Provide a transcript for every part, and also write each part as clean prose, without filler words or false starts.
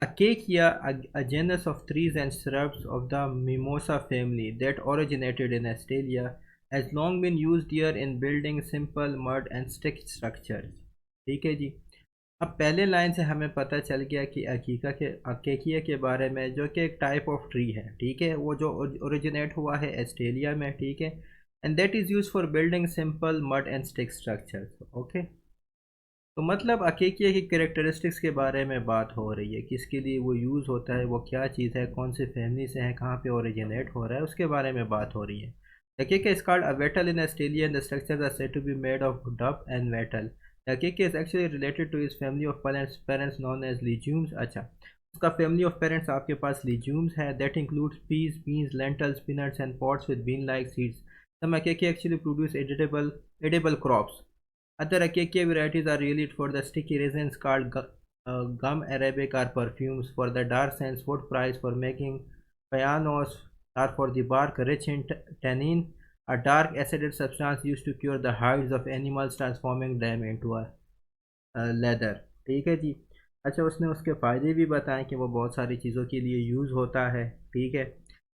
Acacia, a genus of trees and shrubs of the mimosa family that originated in Australia, has long been used here in building simple mud and stick structures. ठीक है जी। अब पहले line से हमें पता चल गया कि अकेकिया के बारे में, जो कि एक टाइप ऑफ ट्री है, ठीक है, वो जो ओरिजिनेट हुआ है ऑस्ट्रेलिया में, ठीक है, and that is use for building simple mud and stick structures. Okay, तो मतलब अकेकिया की कैरेक्टरिस्टिक्स के बारे में बात हो रही है, किसके लिए वो यूज़ होता है, वो क्या चीज़ है, कौन से फैमिली से है, कहाँ पे ओरिजिनेट हो रहा है, उसके बारे में बात हो रही है। Acacia is called a wattle in Australia and the structures are said to be made of dup and wattle. The acacia is actually related to his family of parents known as legumes. अच्छा, उसका family of parents आपके पास legumes है, that includes peas, beans, lentils, peanuts and pods with bean-like seeds. Some acacia actually produce edible crops. Other acacia varieties are really for the sticky resins called gum arabic or perfumes, for the dark scents, wood price, for making pianos, or for the bark rich in tannin, a dark acidic substance used to cure the hides of animals, transforming them into a leather. ठीक है जी। अच्छा, उसने उसके फ़ायदे भी बताएं कि वो बहुत सारी चीज़ों के लिए यूज़ होता है। ठीक है,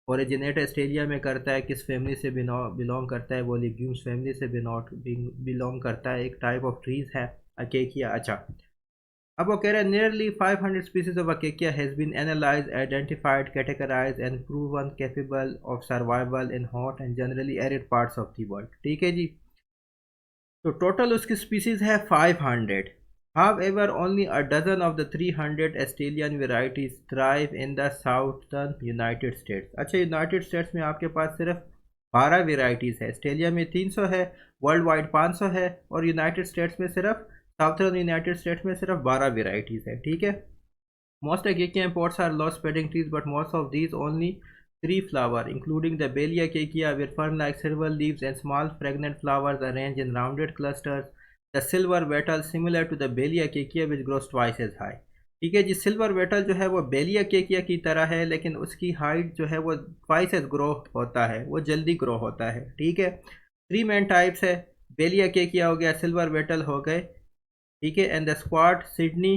ओरिजिनेट ऑस्ट्रेलिया में करता है, किस फैमिली से बिलोंग करता है, वो लिग्यूम्स फैमिली से बिलोंग करता है, एक टाइप ऑफ ट्रीज़ है अकेकिया। अच्छा, अब वो कह रहे हैं nearly 500 species of acacia has been analyse, identified, categorise and proven capable of survival in hot and generally arid parts of the world. ठीक है जी। तो टोटल उसकी स्पीसीज है 500। However, only a dozen of the 300 Australian varieties thrive in the southern United States. अच्छा, United states में आपके पास सिर्फ 12 varieties है। ऑस्ट्रेलिया में 300 है, वर्ल्ड वाइड 500 है, और यूनाइटेड स्टेट्स में सिर्फ साउथर्न यूनाइटेड स्टेट्स में सिर्फ 12 वेराइटीज़ है। ठीक है। Most acacia imports are low spreading trees, but most of these only three flower, including the Bellia acacia, with fern-like silver leaves and small fragrant flowers arranged in rounded clusters. The silver wattle, similar to the Bellia acacia, which grows twice as high. ठीक है जी, silver Vettel जो है वो बेलिया acacia की तरह है, लेकिन उसकी हाइट जो है वो ट्वाइस एज ग्रो होता है, वो जल्दी ग्रो होता है। ठीक है, थ्री मेन टाइप्स है, बेलिया केकिया हो गया, सिल्वर वेटल हो गए, ठीक है, and the squad Sydney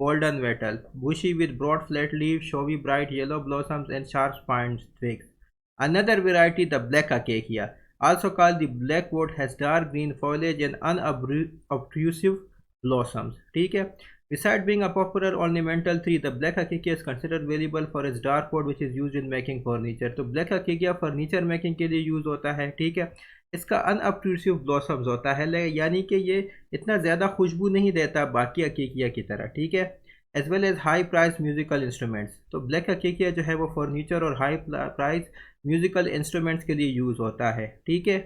golden wattle, bushy with broad flat leaves, showy bright yellow blossoms and sharp spined twigs. Another variety, the black acacia, also called the blackwood, has dark green foliage and unobtrusive blossoms. ठीक है। Besides being a popular ornamental tree, the black acacia is considered valuable for its dark wood which is used in making furniture. तो black acacia furniture making के लिए use होता है। ठीक है, इसका अनअब्ट्रूसिव ब्लॉसम्स होता है, यानी कि ये इतना ज़्यादा खुशबू नहीं देता बाकी अकेकिया की तरह। ठीक है, as well as high price musical instruments. तो ब्लैक अकेकिया जो है वो फर्नीचर और हाई प्राइस म्यूज़िकल इंस्ट्रूमेंट्स के लिए यूज़ होता है। ठीक है।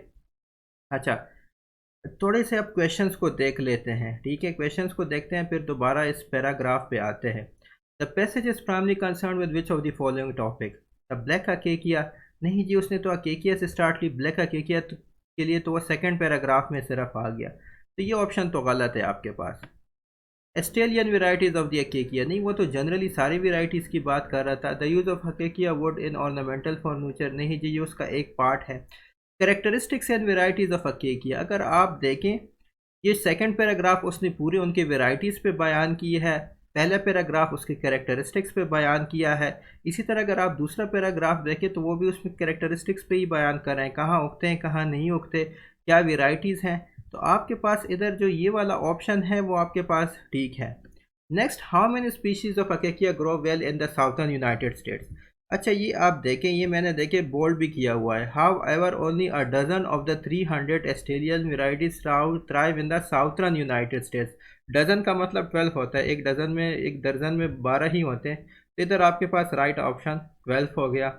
अच्छा, थोड़े से अब क्वेश्चंस को देख लेते हैं। ठीक है, क्वेश्चंस को देखते हैं, फिर दोबारा इस पैराग्राफ पे आते हैं। The passage is primarily concern with which of the following topic. The black acacia, नहीं जी, उसने तो अकेकिया से स्टार्ट की, ब्लैक अकेकिया के लिए तो वो सेकंड पैराग्राफ में सिर्फ आ गया, तो ये ऑप्शन तो गलत है आपके पास। ऑस्ट्रेलियन वेराइटीज़ ऑफ द अकेकिया, नहीं, वो तो जनरली सारी वेराइटीज़ की बात कर रहा था। The use of acacia wood in ornamental furniture, नहीं जी, ये उसका एक पार्ट है। Characteristics and varieties of acacia, अगर आप देखें ये सेकंड पैराग्राफ उसने पूरे उनके वेराइटीज़ पे बयान की है, पहला पैराग्राफ उसके कैरेक्टरिस्टिक्स पे बयान किया है। इसी तरह अगर आप दूसरा पैराग्राफ देखें तो वो भी उसमें कैरेक्टरिस्टिक्स पे ही बयान कर रहे हैं, कहाँ उगते हैं, कहाँ नहीं उगते, क्या वेराइटीज़ हैं। तो आपके पास इधर जो ये वाला ऑप्शन है वो आपके पास ठीक है। Next, how many species of acacia grow well in the southern United States. अच्छा, ये आप देखें, ये मैंने देखे बोल्ड भी किया हुआ है। However only a dozen of the 300 Australian varieties thrive in the southern United States. Dozen का मतलब 12 होता है, एक दर्जन में 12 ही होते हैं, तो इधर आपके पास राइट ऑप्शन 12 हो गया।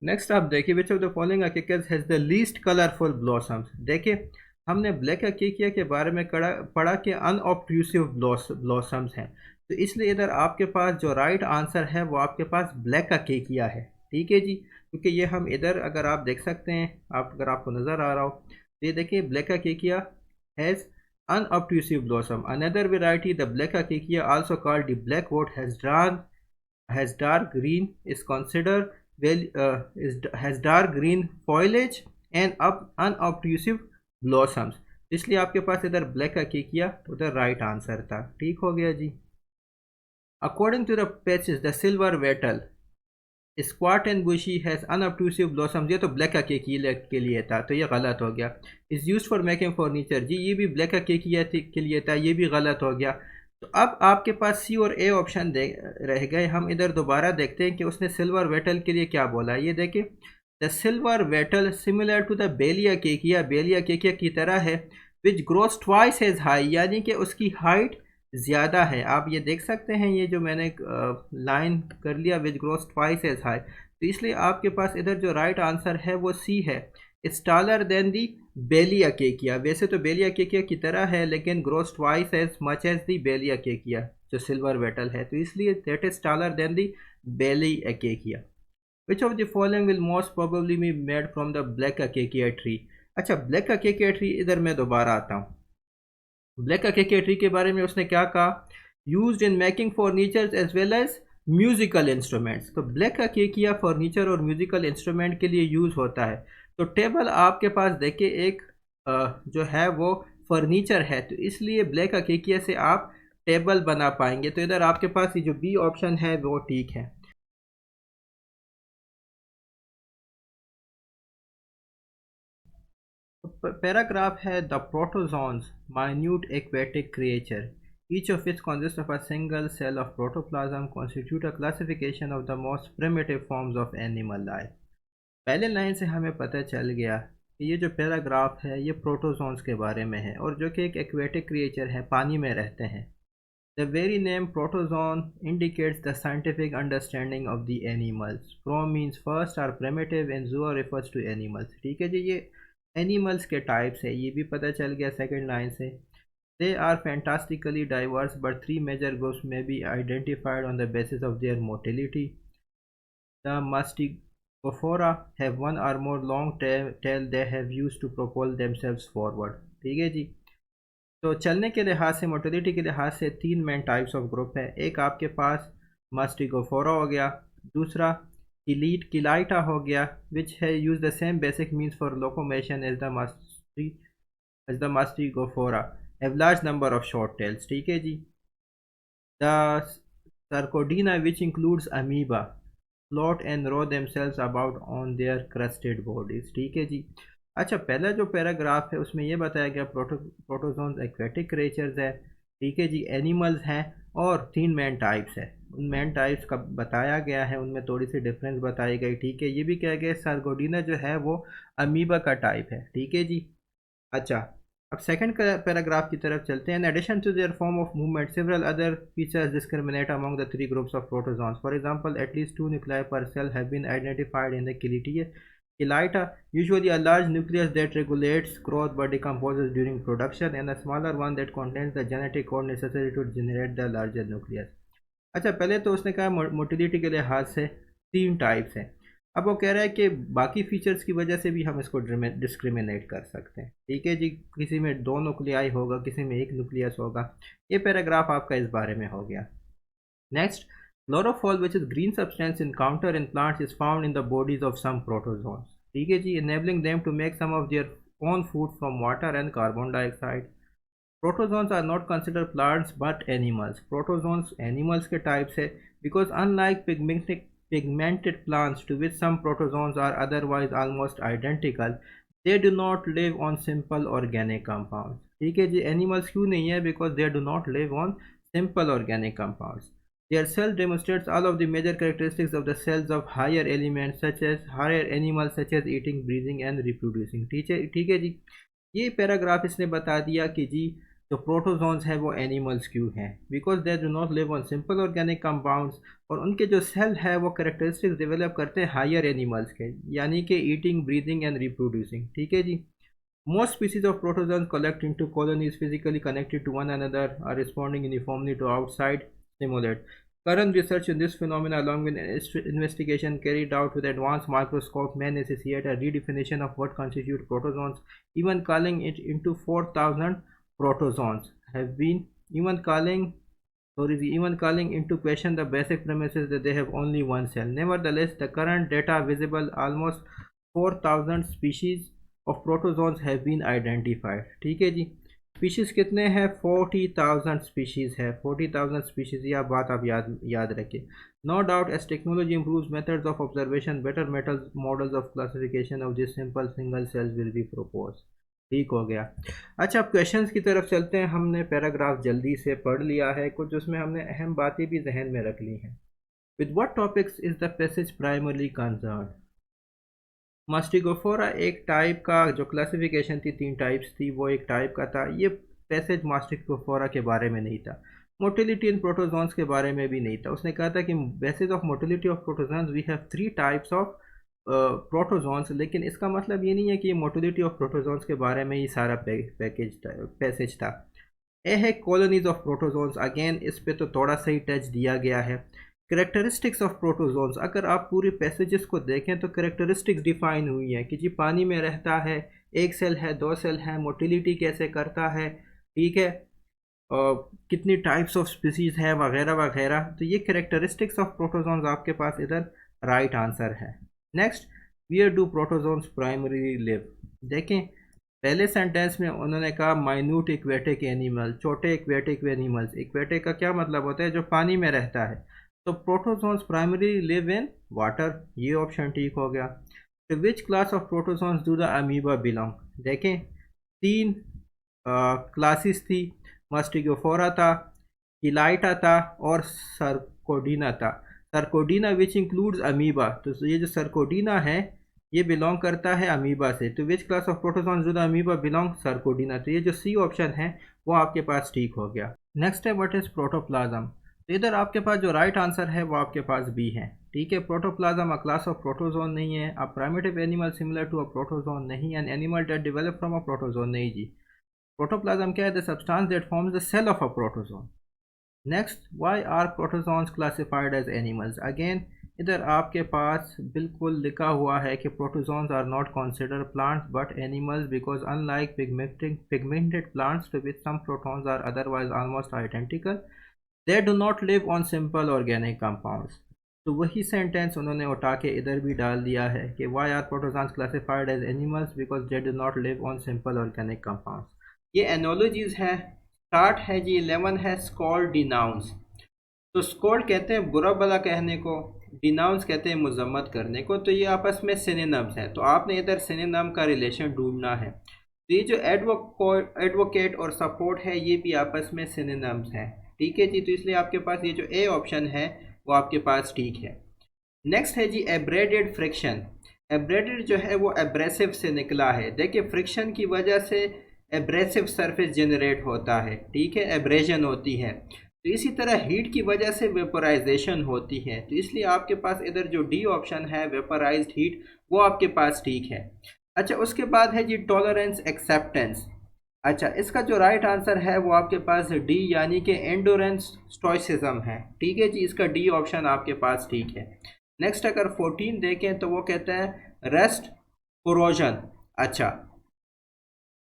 नेक्स्ट आप देखिए, which of the following acacias has the least colourful blossoms. देखिए, हमने ब्लैक अकेकिया के बारे में पढ़ा कि अनऑब्ट्रूसिव ब्लॉसम्स हैं, तो इसलिए इधर आपके पास जो राइट आंसर है वो आपके पास ब्लैक अकेकिया है। ठीक है जी, क्योंकि ये हम इधर अगर आप देख सकते हैं, अगर आपको नज़र आ रहा हो तो ये देखिए, black acacia has unobtrusive blossom. Another variety, the black acacia, also called the blackwood, has dark green, is considered well, has dark green foliage and unobtrusive blossoms. इसलिए आपके पास इधर ब्लैक अकेकिया, उधर राइट आंसर था। ठीक हो गया जी। According to the passage, the silver wattle, squat and bushy has unobtrusive blossoms, ये तो ब्लैक अकेकिया के लिए था, तो ये गलत हो गया। Is use for making furniture, जी ये भी ब्लैक अकेकिया के लिए था, ये भी गलत हो गया। तो अब आपके पास सी और ए ऑप्शन रह गए। हम इधर दोबारा देखते हैं कि उसने सिल्वर वेटल के लिए क्या बोला। ये देखें, the silver wattle similar to the Bailey acacia की तरह है, which grows twice as high, यानी कि उसकी हाइट ज़्यादा है। आप ये देख सकते हैं, ये जो मैंने लाइन कर लिया, विच ग्रोस ट्वाइस एज हाई, तो इसलिए आपके पास इधर जो राइट आंसर है वो सी है। It's taller than the Bailey केकिया, वैसे तो बेलिया केकिया की तरह है, लेकिन grows twice as much as the Bailey acacia जो सिल्वर वेटल है, तो इसलिए that is taller than the Bailey acacia. Which of the following will most probably be made from the black acacia tree. अच्छा, black acacia tree, इधर मैं दोबारा आता हूँ। ब्लैक अकेकिया ट्री के बारे में उसने क्या कहा, used in making furniture as well as musical instruments. तो ब्लैक अकेकिया फर्नीचर और म्यूजिकल इंस्ट्रूमेंट के लिए यूज़ होता है। तो टेबल आपके पास देखिए एक जो है वो फर्नीचर है, तो इसलिए ब्लैक अकेकिया से आप टेबल बना पाएंगे। तो इधर आपके पास ये जो बी ऑप्शन है वो ठीक है। पैराग्राफ है, the protozoans minute aquatic creature, each of which consists of a single cell of protoplasm, constitute a classification of the most primitive forms of animal life। पहले लाइन से हमें पता चल गया कि ये जो पैराग्राफ है ये प्रोटोजोन्स के बारे में है, और जो कि एक एक्वेटिक क्रिएचर है, पानी में रहते हैं। The very name protozoan indicates the scientific understanding of the animals। Pro means first or primitive and zoa refers to animals। ठीक है जी, ये एनिमल्स के टाइप्स है, ये भी पता चल गया सेकंड लाइन से। They are fantastically diverse, but three major groups may be identified on the basis of their motility। The Mastigophora have one or more long tail they have used to propel themselves forward। ठीक है जी, तो चलने के लिहाज से, motility के लिहाज से तीन मेन टाइप्स ऑफ ग्रुप है। एक आपके पास मास्टिगोफोरा हो गया, दूसरा किलाइटा हो गया, विच है use the same basic means for locomotion as the Mastigophora, have large number of short tails. ठीक है जी। The Sarcodina which includes amoeba float and row themselves about on their crusted bodies. ठीक है जी। अच्छा, पहला जो paragraph है उसमें ये बताया गया प्रोटोजोन्स एक्वेटिक क्रिएचर्स है। ठीक है जी, एनिमल्स हैं और तीन मेन टाइप्स है। उन मेन टाइप्स का बताया गया है, उनमें थोड़ी सी डिफरेंस बताई गई। ठीक है, ये भी कहा गया सार्गोडीना जो है वो अमीबा का टाइप है। ठीक है जी। अच्छा, अब सेकंड पैराग्राफ की तरफ चलते हैं। In addition to their form of movement several other features discriminate among the three groups of protozoans. For example, at least two nuclei per cell have been identified in the Chelaita, usually a large nucleus that regulates growth but decomposes during production, and a smaller one that contains the genetic code necessary to generate the larger nucleus। अच्छा, पहले तो उसने कहा motility के लिहाज से तीन types हैं। अब वो कह रहा है कि बाकी फीचर्स की वजह से भी हम इसको डिस्क्रिमिनेट कर सकते हैं। ठीक है जी, किसी में दो न्यूक्लियाई होगा, किसी में एक न्यूक्लियस होगा। ये पैराग्राफ आपका इस बारे में हो गया। Next, chlorophyll, which is green substance encountered in plants, is found in the bodies of some protozoans। ठीक है जी, enabling them to make some of their own food from water and carbon dioxide। Protozoans are not considered plants but animals। Protozoans animals के types है, because unlike pigmented plants to which some protozoans are otherwise almost identical, they do not live on simple organic compounds। ठीक है जी, animals क्यों नहीं है? because they do not live on simple organic compounds। Their cell demonstrates all of the major characteristics of the cells of higher elements such as higher animals such as eating, breathing and reproducing। ठीक है जी, ये paragraph इसने बता दिया कि जी जो protozoans है वो एनिमल्स क्यों हैं, because they do not live on simple organic compounds, और उनके जो सेल है वो करेक्टरिस्टिक्स डेवलप करते हैं हायर एनिमल्स के, यानी कि ईटिंग, ब्रीदिंग एंड रिप्रोड्यूसिंग। ठीक है जी। Most species of protozoans collect into colonies physically connected to one another, are responding uniformly to outside stimuli। Current research in this phenomena, along with investigation carried out with advanced microscope, may necessitate a redefinition of what constitutes protozoans, even calling it into 4,000 protozoans have been even calling into question the basic premises that they have only one cell। Nevertheless, the current data visible almost 4,000 species of protozoans have been identified। ठीक है जी, species कितने हैं? 40,000 species है। 40,000 species, ये बात आप याद रखें। No doubt as technology improves methods of observation better metals models of classification of this simple single cells will be propose. ठीक हो गया। अच्छा, अब क्वेश्चंस की तरफ चलते हैं। हमने पैराग्राफ जल्दी से पढ़ लिया है, कुछ उसमें हमने अहम बातें भी जहन में रख ली हैं। With what topics is the passage primarily concern? Mastigophora एक टाइप का, जो क्लासिफिकेशन थी 3 टाइप्स थी, वो एक टाइप का था। ये पैसेज मास्टिगोफोरा के बारे में नहीं था। मोटिलिटी इन प्रोटोजोन्स के बारे में भी नहीं था। उसने कहा था कि basis of motility of protozoans we have 3 types of protozoans, लेकिन इसका मतलब ये नहीं है कि मोटिलिटी ऑफ प्रोटोजोन्स के बारे में ही सारा पैसेज था। ए है कॉलोनीज ऑफ प्रोटोजोन्स। अगेन इस पे तो थोड़ा सा ही टच दिया गया है। करेक्टरिस्टिक्स ऑफ प्रोटोजोन्स, अगर आप पूरे पैसेजेस को देखें तो करेक्टरिस्टिक्स डिफाइन हुई हैं कि जी पानी में रहता है, 1 सेल है, 2 सेल है, मोटिलिटी कैसे करता है, ठीक है, और कितनी टाइप्स ऑफ स्पीसीज है, वगैरह वगैरह। तो ये करेक्टरिस्टिक्स ऑफ प्रोटोजोन्स आपके पास इधर राइट आंसर है। Next, where do protozoans primary live? देखें, पहले सेंटेंस में उन्होंने कहा माइन्यूट एक्वेटिक एनिमल, छोटे एक्वेटिक एनिमल्स। एक्वेटिक का क्या मतलब होता है? जो पानी में रहता है। तो protozoans primary live in water, ये ऑप्शन ठीक हो गया। तो which class of protozoans do the amoeba belong? देखें, 3 क्लासेस थी। मास्टिगोफोरा था, हिलाइटा था और सर्कोडीना था। सर्कोडीना विच इंक्लूड्स अमीबा, तो ये जो सर्कोडीना है ये बिलोंग करता है अमीबा से। तो which class of protozoans do the amoeba belong? Sarcodina. तो ये जो सी ऑप्शन है वो आपके पास ठीक हो गया। नेक्स्ट है व्हाट इज प्रोटोप्लाज्म? तो इधर आपके पास जो राइट आंसर है वो आपके पास बी है। ठीक है, protoplasm a class of protozoan नहीं है। A primitive animal similar to a protozoan नहीं। An animal that develop from a protozoan नहीं जी। प्रोटोप्लाज्म क्या है? The substance that forms the cell of a protozoan. Next, why are protozoans classified as animals? Again इधर आपके पास बिल्कुल लिखा हुआ है कि protozoans are not consider plants but animals because unlike pigmented plants to which some protons are otherwise almost identical they do not live on simple organic compounds. तो वही सेंटेंस उन्होंने उठा के इधर भी डाल दिया है कि why are protozoans classified as animals because they do not live on simple organic compounds. ये एनोलॉजीज है। स्टार्ट है जी 11 है स्कॉल्ड डिनाउंस। तो स्कॉल्ड कहते हैं बुरा भला कहने को, डिनाउंस कहते हैं मजम्मत करने को। तो ये आपस में सिनोनिम्स हैं। तो आपने इधर सिनोनिम का रिलेशन ढूंढना है। तो ये जो एडवोकेट और सपोर्ट है ये भी आपस में सिनोनिम्स हैं। ठीक है जी, तो इसलिए आपके पास ये जो ए ऑप्शन है वो आपके पास ठीक है। नेक्स्ट है जी एब्रेडेड फ्रिक्शन। एब्रेडेड जो है वो एब्रेसिव से निकला है। देखिए, फ्रिक्शन की वजह से एब्रेसिव सरफेस जनरेट होता है, ठीक है, एब्रेजन होती है। तो इसी तरह हीट की वजह से वेपोराइजेशन होती है। तो इसलिए आपके पास इधर जो डी ऑप्शन है वेपोराइज्ड हीट, वो आपके पास ठीक है। अच्छा, उसके बाद है जी टॉलरेंस एक्सेप्टेंस। अच्छा, इसका जो राइट आंसर है वो आपके पास डी यानी कि एंडोरेंस स्टोइसिज्म है। ठीक है जी, इसका डी ऑप्शन आपके पास ठीक है। नेक्स्ट अगर 14 देखें तो वो कहता है रेस्ट कोरोजन। अच्छा,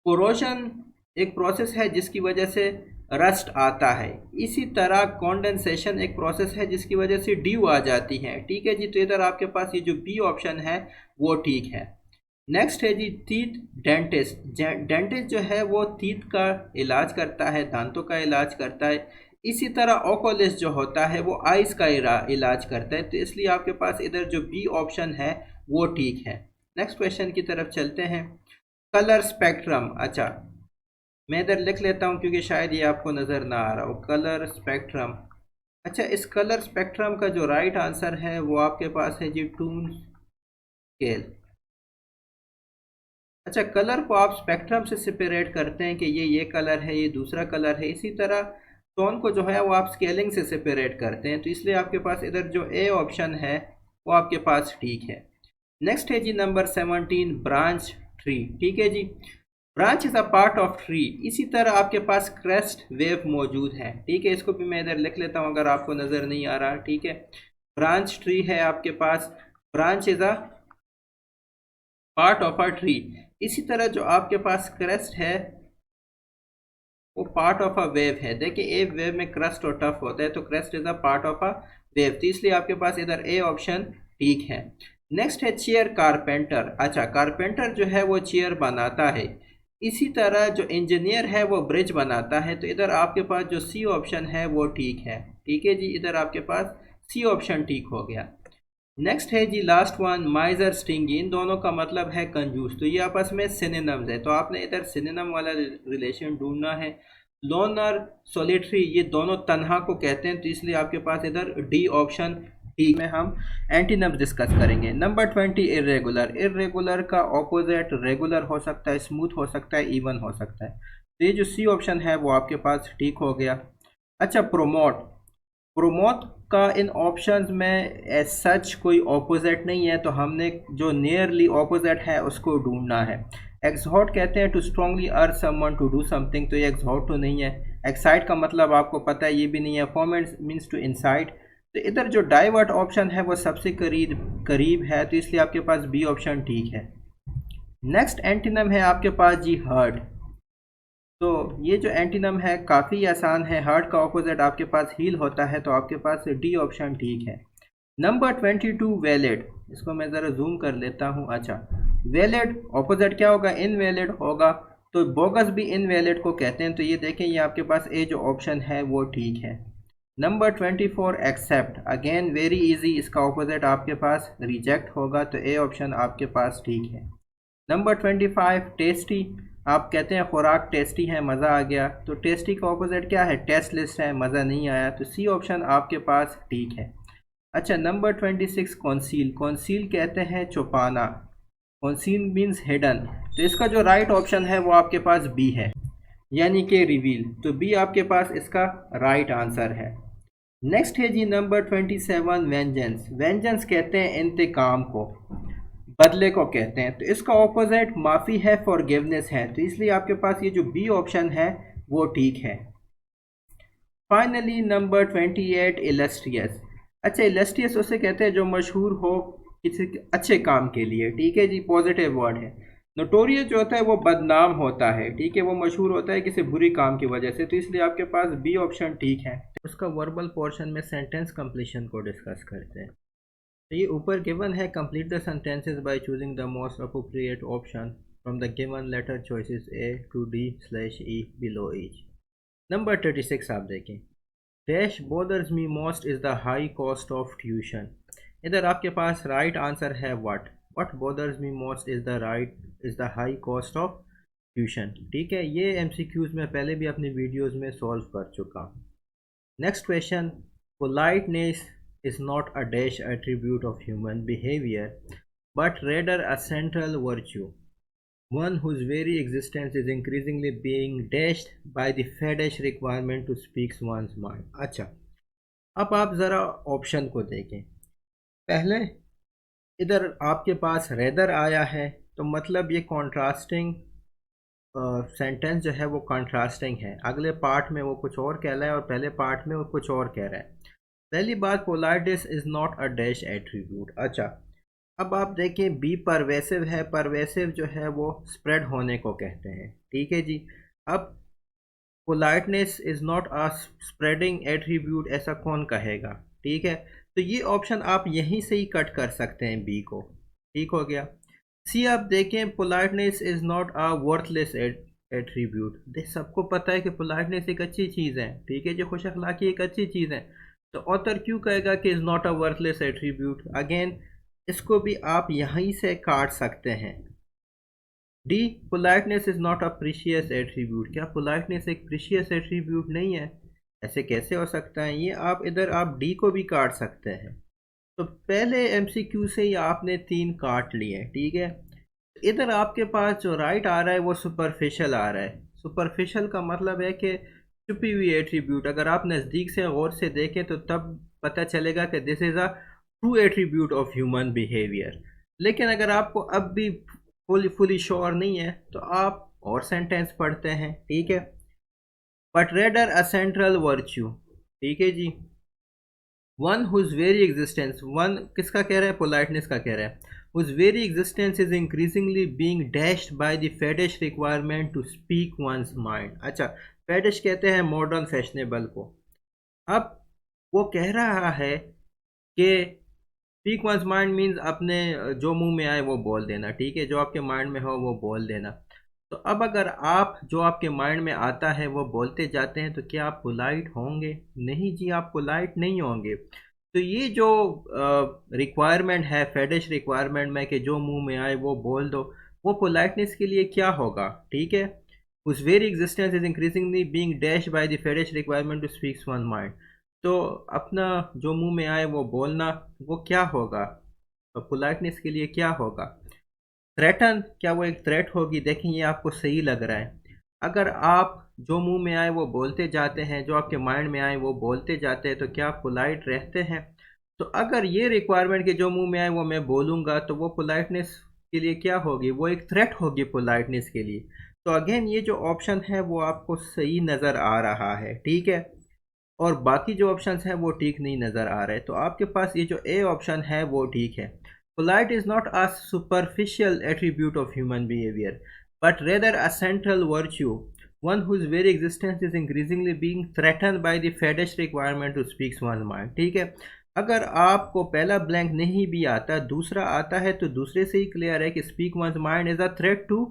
कोरोजन एक प्रोसेस है जिसकी वजह से रस्ट आता है। इसी तरह कॉन्डेंसेशन एक प्रोसेस है जिसकी वजह से ड्यू आ जाती है। ठीक है जी, तो इधर आपके पास ये जो बी ऑप्शन है वो ठीक है। नेक्स्ट है जी टीथ डेंटिस्ट। डेंटिस्ट जो है वो टीथ का इलाज करता है, दांतों का इलाज करता है। इसी तरह ओकुलिस्ट जो होता है वो आइज का इलाज करता है। तो इसलिए आपके पास इधर जो बी ऑप्शन है वो ठीक है। नेक्स्ट क्वेश्चन की तरफ चलते हैं। Colour spectrum. अच्छा, मैं इधर लिख लेता हूँ क्योंकि शायद ये आपको नज़र ना आ रहा हो। Colour spectrum. अच्छा, इस कलर स्पेक्ट्रम का जो राइट आंसर है वो आपके पास है जी टून स्केल। अच्छा, कलर को आप स्पेक्ट्रम से सेपरेट करते हैं कि ये कलर है, ये दूसरा कलर है। इसी तरह टोन को जो है वो आप स्केलिंग से सेपरेट करते हैं। तो इसलिए आपके पास इधर जो ए ऑप्शन है वो आपके पास ठीक है। नेक्स्ट है जी नंबर 17 ब्रांच ट्री। ठीक है जी, branch is a part of tree. इसी तरह आपके पास क्रेस्ट वेव मौजूद है। ठीक है, इसको भी मैं इधर लिख लेता हूँ अगर आपको नज़र नहीं आ रहा। ठीक है, ब्रांच ट्री है आपके पास, branch is a part of a tree. इसी तरह जो आपके पास क्रेस्ट है वो पार्ट ऑफ अ वेव है। देखिए, ए वेव में क्रस्ट और टफ होता है, तो crest is a part of a wave. तो इसलिए आपके पास इधर ए ऑप्शन ठीक है। नेक्स्ट है चेयर कारपेंटर। अच्छा, कारपेंटर जो है वो चेयर बनाता है। इसी तरह जो इंजीनियर है वो ब्रिज बनाता है, तो इधर आपके पास जो सी ऑप्शन है वो ठीक है। ठीक है जी, इधर आपके पास सी ऑप्शन ठीक हो गया। नेक्स्ट है जी लास्ट वन, माइजर स्टिंगी। इन दोनों का मतलब है कंजूस, तो ये आपस में सिनोनिम्स है, तो आपने इधर सिनोनिम वाला रिलेशन ढूंढना है। लोनर, सोलिटरी, ये दोनों तन्हा को कहते हैं, तो इसलिए आपके पास इधर डी ऑप्शन ठीक में हम एंटीनम्स डिस्कस करेंगे। Number 20, irregular. इरेगुलर का ऑपोजिट रेगुलर हो सकता है, स्मूथ हो सकता है, इवन हो सकता है, तो ये जो सी ऑप्शन है वो आपके पास ठीक हो गया। अच्छा, प्रोमोट। प्रोमोट का इन ऑप्शंस में एज सच कोई ऑपोजिट नहीं है, तो हमने जो नियरली ऑपोजिट है उसको ढूंढना है। एक्सहॉट कहते हैं टू स्ट्रांगली अर्ज समवन टू डू समथिंग, तो ये एक्सहॉट तो नहीं है। एक्साइट का मतलब आपको पता है, ये भी नहीं है। फॉर्मेट मीन्स टू इंसाइट, तो इधर जो डाइवर्ट ऑप्शन है वो सबसे करीब करीब है, तो इसलिए आपके पास बी ऑप्शन ठीक है। नेक्स्ट एंटीनम है आपके पास जी हर्ड। तो ये जो एंटीनम है काफ़ी आसान है। हर्ड का ऑपोजिट आपके पास हील होता है, तो आपके पास डी ऑप्शन ठीक है। Number 22, valid. इसको मैं ज़रा जूम कर लेता हूँ। अच्छा, वैलिड ऑपोजिट क्या होगा? इनवैलिड होगा, तो बोगस भी इनवैलिड को कहते हैं, तो ये देखें, ये आपके पास ए जो ऑप्शन है वो ठीक है। Number 24, accept. Again very easy, इसका ऑपोजिट आपके पास रिजेक्ट होगा, तो ए ऑप्शन आपके पास ठीक है। Number 25, tasty. आप कहते हैं खुराक टेस्टी है, मज़ा आ गया, तो टेस्टी का ऑपोजिट क्या है? टेस्ट लिस्ट है, मज़ा नहीं आया, तो सी ऑप्शन आपके पास ठीक है। अच्छा, नंबर 26, कॉन्सील। कॉन्सील कहते हैं छुपाना, कॉन्सील मीन्स हिडन, तो इसका जो राइट ऑप्शन है वो आपके पास बी है, यानी कि रिवील, तो बी आपके पास इसका राइट आंसर है। नेक्स्ट है जी नंबर 27, वेंजेंस। वेंजेंस कहते हैं इंतकाम को, बदले को कहते हैं, तो इसका ऑपोजिट माफ़ी है, फॉरगिवनेस है, तो इसलिए आपके पास ये जो बी ऑप्शन है वो ठीक है। Finally number 28, illustrious. अच्छा, इलस्ट्रियस उसे कहते हैं जो मशहूर हो किसी अच्छे काम के लिए, ठीक है जी, पॉजिटिव वर्ड है। नोटोरियस जो होता है वो बदनाम होता है, ठीक है, वो मशहूर होता है किसी बुरी काम की वजह से, तो इसलिए आपके पास बी ऑप्शन ठीक है। उसका वर्बल पोर्शन में सेंटेंस कंप्लीशन को डिस्कस करते हैं। तो ये ऊपर गिवन है, complete the sentences by choosing the most appropriate option from the given letter choices A to D slash E below each. Number 36 आप देखें, dash bothers me most is the high cost of tuition. इधर आपके पास right answer है what bothers me most is the high cost of tuition, ठीक है। ये MCQs में पहले भी अपनी वीडियोस में सॉल्व कर चुका हूँ। Next question, politeness is not a dash attribute of human behavior, but rather a central virtue, one whose very existence is increasingly being dashed by the fetish requirement to speak one's mind। अच्छा, अब आप ज़रा option को देखें। पहले इधर आपके पास rather आया है, तो मतलब ये कॉन्ट्रास्टिंग सेंटेंस जो है वो कॉन्ट्रास्टिंग है। अगले पार्ट में वो कुछ और कह रहा है और पहले पार्ट में वो कुछ और कह रहा है। पहली बात, politeness is not a dash attribute. अच्छा, अब आप देखें बी परवेसिव है, परवेसिव जो है वो स्प्रेड होने को कहते हैं, ठीक है जी। अब politeness is not a spreading attribute, ऐसा कौन कहेगा, ठीक है। तो ये ऑप्शन आप यहीं से ही कट कर सकते हैं बी को, ठीक हो गया। सी आप देखें, politeness is not a worthless attribute. सबको पता है कि पोलाइटनेस एक अच्छी चीज़ है, ठीक है, जो खुश अखलाकी एक अच्छी चीज़ है, तो ऑथर क्यों कहेगा कि is not a worthless attribute? Again इसको भी आप यहीं से काट सकते हैं। D, politeness is not a precious attribute. क्या पोलाइटनेस एक प्रीशियस एट्रीब्यूट नहीं है? ऐसे कैसे हो सकता है? ये आप इधर आप डी को भी काट सकते हैं। तो पहले एमसीक्यू से ही आपने 3 काट लिए, ठीक है। इधर आपके पास जो राइट आ रहा है वो सुपरफिशियल आ रहा है। सुपरफिशियल का मतलब है कि छुपी हुई एट्रीब्यूट। अगर आप नज़दीक से गौर से देखें तो तब पता चलेगा कि this is a true attribute of human behaviour. लेकिन अगर आपको अब भी फुली श्योर नहीं है तो आप और सेंटेंस पढ़ते हैं, ठीक है। But rather a central virtue, ठीक है जी। One whose very existence, one किसका कह रहा है? पोलाइटनेस का कह रहा है। Whose very existence is increasingly being dashed by the fetish requirement to speak one's mind. अच्छा, फेटिश कहते हैं मॉडर्न फैशनेबल को। अब वो कह रहा है कि स्पीक वंस माइंड मीन्स अपने जो मुंह में आए वो बोल देना, ठीक है, जो आपके माइंड में हो वो बोल देना। तो अब अगर आप जो आपके माइंड में आता है वो बोलते जाते हैं तो क्या आप पोलाइट होंगे? नहीं जी, आप पोलाइट नहीं होंगे। तो ये जो रिक्वायरमेंट है, फेडिश रिक्वायरमेंट में कि जो मुंह में आए वो बोल दो, वो पोलाइटनेस के लिए क्या होगा? ठीक है, उस very existence is increasingly being dash by the fetish requirement to speaks one mind. तो अपना जो मुंह में आए वो बोलना, वो क्या होगा? पोलाइटनेस के लिए क्या होगा? थ्रेटन, क्या वो एक थ्रेट होगी? देखें, ये आपको सही लग रहा है। अगर आप जो मुंह में आए वो बोलते जाते हैं, जो आपके माइंड में आए वो बोलते जाते हैं, तो क्या आप पोलाइट रहते हैं? तो अगर ये रिक्वायरमेंट कि जो मुंह में आए वो मैं बोलूँगा, तो वो पोलाइटनेस के लिए क्या होगी? वो एक थ्रेट होगी पोलाइटनेस के लिए। तो अगेन ये जो ऑप्शन है वो आपको सही नज़र आ रहा है, ठीक है, और बाकी जो ऑप्शंस हैं वो ठीक नहीं नज़र आ रहे। तो आपके पास ये जो ए ऑप्शन है वो ठीक है। Polite is not a superficial attribute of human behaviour but rather a central virtue, one whose very existence is increasingly being threatened by the fetish requirement to speak one's mind। ठीक है, अगर आपको पहला blank नहीं भी आता, दूसरा आता है, तो दूसरे से ही क्लियर है कि speak one's mind is a threat to